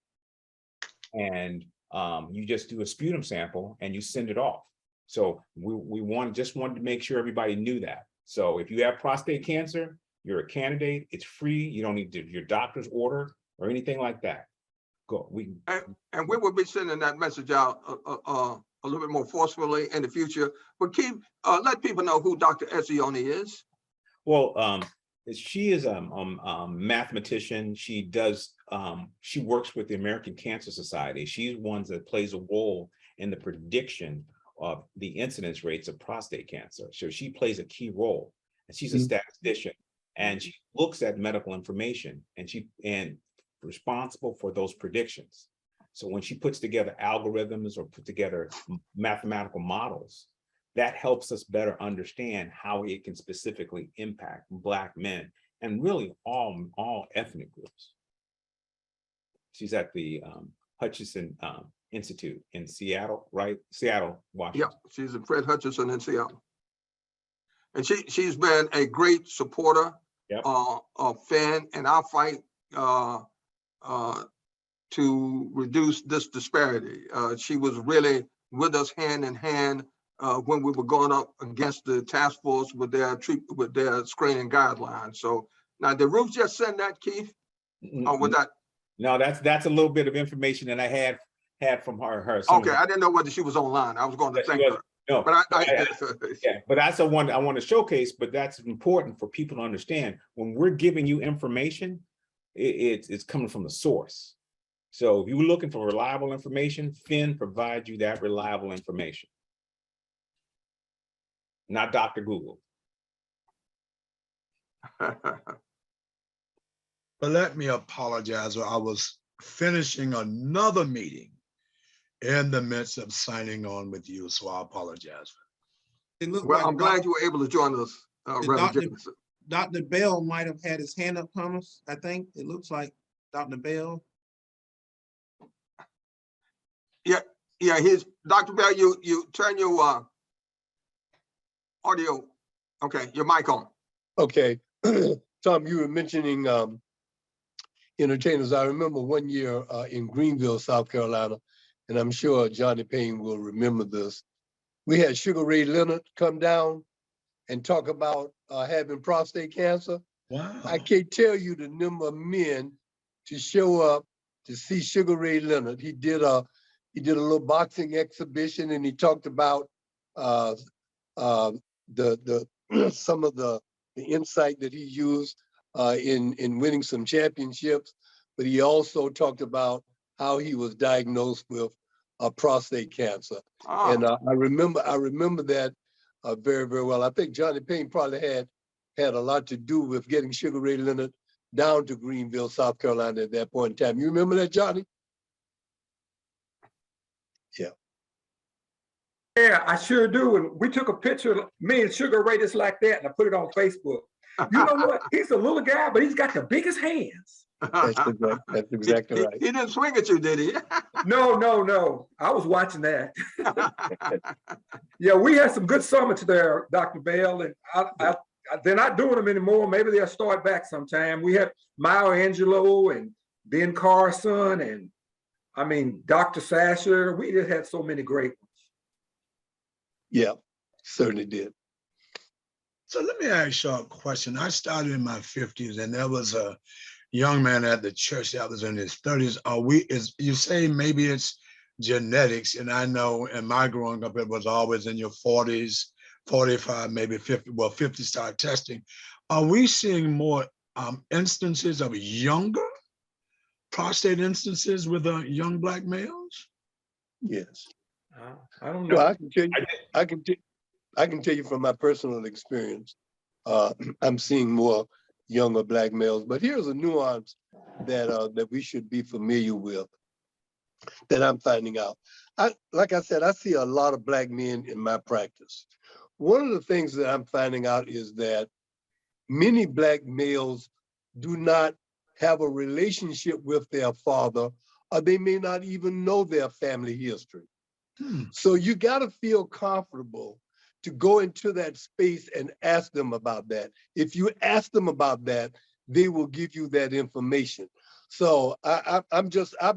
and you just do a sputum sample and you send it off. So we just wanted to make sure everybody knew that. So if you have prostate cancer, you're a candidate, it's free. You don't need your doctor's order or anything like that. Go. And we will be sending that message out a little bit more forcefully in the future. But let people know who Dr. Etzioni is. Well, she is a mathematician. She works with the American Cancer Society. She's one that plays a role in the prediction of the incidence rates of prostate cancer. So she plays a key role. And she's a statistician, and she looks at medical information, and responsible for those predictions. So when she puts together algorithms or put together mathematical models, that helps us better understand how it can specifically impact Black men and really all ethnic groups. She's at the Hutchinson Institute in Seattle, right? Seattle, Washington. Yeah, she's at Fred Hutchinson in Seattle. And she's been a great supporter of Finn and our fight to reduce this disparity. She was really with us hand in hand when we were going up against the task force with their screening guidelines. So now, did Ruth just send that, Keith? Or was that? No, that's a little bit of information that I had from her. Okay, I didn't know whether she was online. I was going to thank her. No, but yeah, but that's the one I want to showcase. But that's important for people to understand. When we're giving you information, it's coming from the source. So if you're looking for reliable information, Finn provides you that reliable information, not Dr. Google. But let me apologize. I was finishing another meeting in the midst of signing on with you, so I apologize. Well, I'm glad you were able to join us, Reverend Jacobson. Dr. Bell might have had his hand up, Thomas. I think it looks like Dr. Bell. Yeah, Dr. Bell, you turn your audio, okay, your mic on. Okay, Tom, you were mentioning entertainers. I remember one year in Greenville, South Carolina, and I'm sure Johnny Payne will remember this. We had Sugar Ray Leonard come down and talk about having prostate cancer. Wow. I can't tell you the number of men to show up to see Sugar Ray Leonard. He did a little boxing exhibition, and he talked about the some of the insight that he used in winning some championships. But he also talked about how he was diagnosed with prostate cancer. And I remember that very, very well. I think Johnny Payne probably had a lot to do with getting Sugar Ray Leonard down to Greenville, South Carolina at that point in time. You remember that, Johnny? Yeah. Yeah, I sure do. And we took a picture of me and Sugar Ray just like that, and I put it on Facebook. You know what? He's a little guy, but he's got the biggest hands. That's exactly right. He didn't swing at you, did he? No. I was watching that. Yeah, we had some good summits there, Dr. Bell, and they're not doing them anymore. Maybe they'll start back sometime. We had Maya Angelou and Ben Carson and, I mean, Dr. Sasser. We just had so many great ones. Yeah, certainly did. So let me ask you a question. I started in my 50s, and there was a young man at the church that was in his 30s. You say maybe it's genetics, and I know in my growing up, it was always in your 40s, 45, maybe 50, well, 50 start testing. Are we seeing more instances of younger prostate instances with young Black males? Yes. I don't know. No, I can tell you from my personal experience, I'm seeing more younger Black males. But here's a nuance that we should be familiar with that I'm finding out. Like I said, I see a lot of Black men in my practice. One of the things that I'm finding out is that many Black males do not have a relationship with their father, or they may not even know their family history. So you got to feel comfortable to go into that space and ask them about that. If you ask them about that, they will give you that information. So I've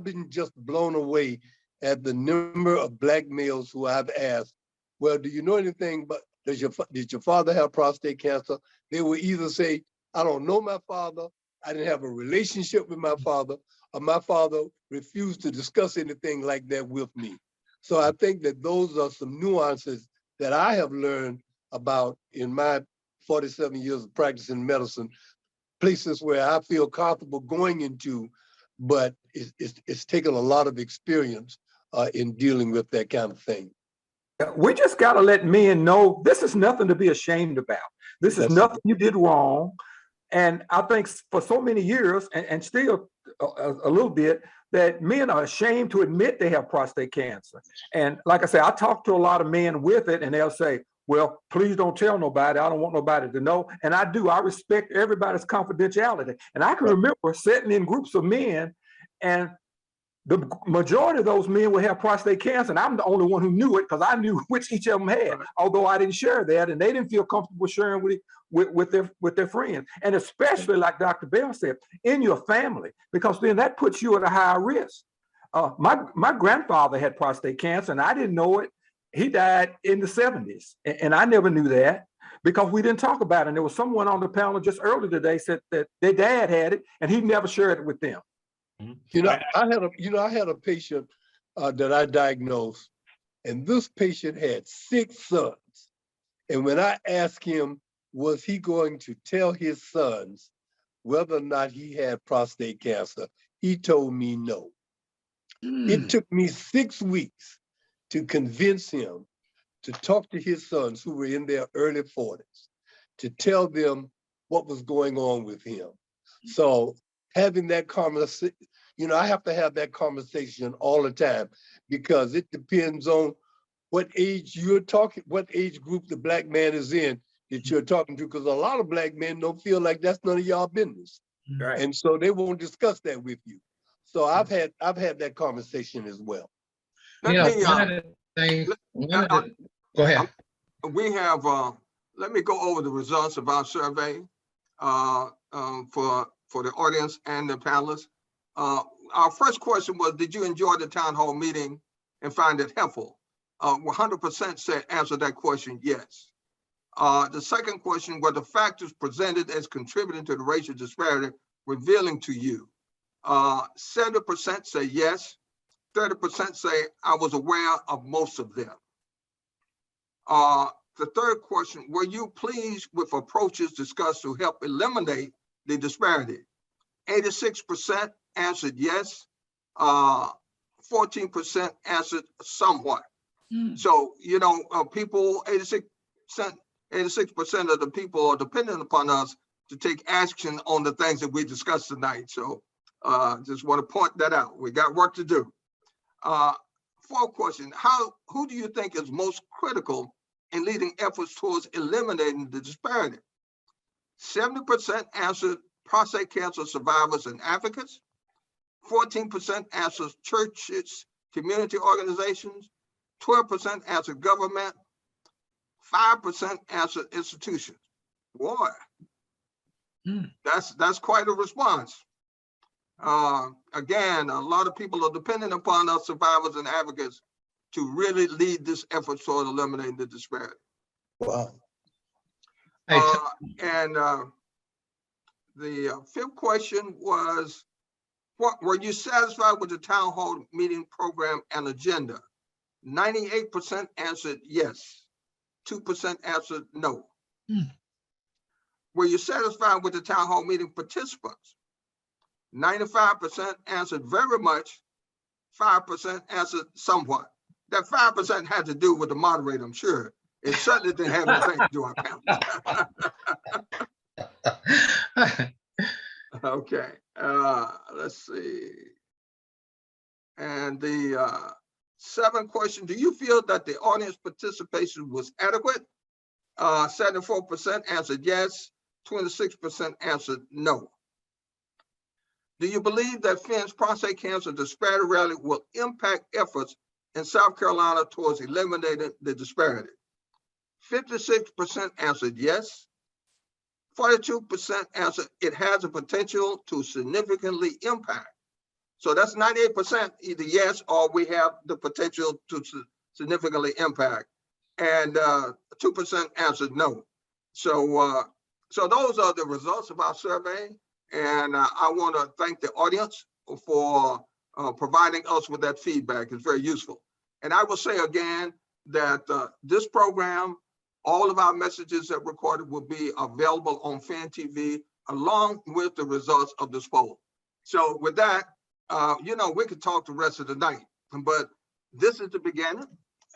been just blown away at the number of Black males who I've asked, well, do you know anything, but did your father have prostate cancer? They will either say, I don't know my father, I didn't have a relationship with my father, or my father refused to discuss anything like that with me. So I think that those are some nuances that I have learned about in my 47 years of practicing medicine, places where I feel comfortable going into, but it's taken a lot of experience in dealing with that kind of thing. We just got to let men know this is nothing to be ashamed about. This is nothing you did wrong. And I think for so many years, and still a little bit, that men are ashamed to admit they have prostate cancer. And like I say, I talk to a lot of men with it, and they'll say, well, please don't tell nobody. I don't want nobody to know. And I do. I respect everybody's confidentiality. And I can remember sitting in groups of men, and the majority of those men would have prostate cancer, and I'm the only one who knew it because I knew which each of them had, although I didn't share that, and they didn't feel comfortable sharing with their friends. And especially, like Dr. Bell said, in your family, because then that puts you at a higher risk. My grandfather had prostate cancer, and I didn't know it. He died in the 70s, and I never knew that because we didn't talk about it. And there was someone on the panel just earlier today said that their dad had it, and he never shared it with them. You know, I had a patient that I diagnosed, and this patient had 6 sons. And when I asked him, was he going to tell his sons whether or not he had prostate cancer, he told me no. It took me 6 weeks to convince him to talk to his sons who were in their early 40s, to tell them what was going on with him. So having that conversation, you know, I have to have that conversation all the time because it depends on what age you're talking, what age group the Black man is in that you're talking to, because a lot of Black men don't feel like that's none of y'all business. Right. And so they won't discuss that with you. So I've had that conversation as well. Go ahead. We have, let me go over the results of our survey for for the audience and the panelists. Our first question was, did you enjoy the town hall meeting and find it helpful? 100% answered that question, yes. The second question, were the factors presented as contributing to the racial disparity revealing to you? 70% say yes, 30% say I was aware of most of them. The third question, were you pleased with approaches discussed to help eliminate the disparity? 86% answered yes, 14% answered somewhat. So, you know, people, 86% of the people are dependent upon us to take action on the things that we discussed tonight. So just want to point that out. We got work to do. Fourth question, who do you think is most critical in leading efforts towards eliminating the disparity? 70% answered prostate cancer survivors and advocates. 14% answered churches, community organizations. 12% answered government. 5% answered institutions. Boy, that's quite a response. Again, a lot of people are dependent upon us survivors and advocates to really lead this effort toward eliminating the disparity. Wow. The fifth question was, were you satisfied with the town hall meeting program and agenda? 98% answered yes. 2% answered no. Were you satisfied with the town hall meeting participants? 95% answered very much. 5% answered somewhat. That 5% had to do with the moderator, I'm sure. It certainly didn't have anything to do with our panel. Okay, let's see. And the seventh question, do you feel that the audience participation was adequate? 74% answered yes, 26% answered no. Do you believe that Finn's prostate cancer disparity rally will impact efforts in South Carolina towards eliminating the disparity? 56% answered yes. 42% answered it has a potential to significantly impact. So that's 98% either yes or we have the potential to significantly impact. And 2% answered no. So those are the results of our survey. And I want to thank the audience for providing us with that feedback. It's very useful. And I will say again that this program, all of our messages that recorded will be available on Fan TV along with the results of this poll. So with that, you know, we could talk the rest of the night, but this is the beginning.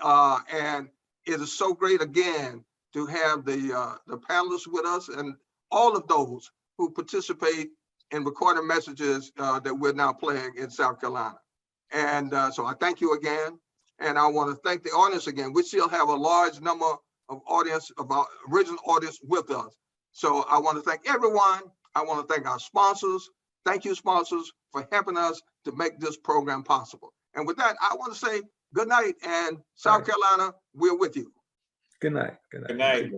And it is so great again to have the panelists with us and all of those who participate in recording messages that we're now playing in South Carolina. And so I thank you again. And I want to thank the audience again. We still have a large number of audience, of our original audience with us. So I want to thank everyone. I want to thank our sponsors. Thank you, sponsors, for helping us to make this program possible. And with that, I want to say good night, and South Carolina, we're with you. Good night. Good night.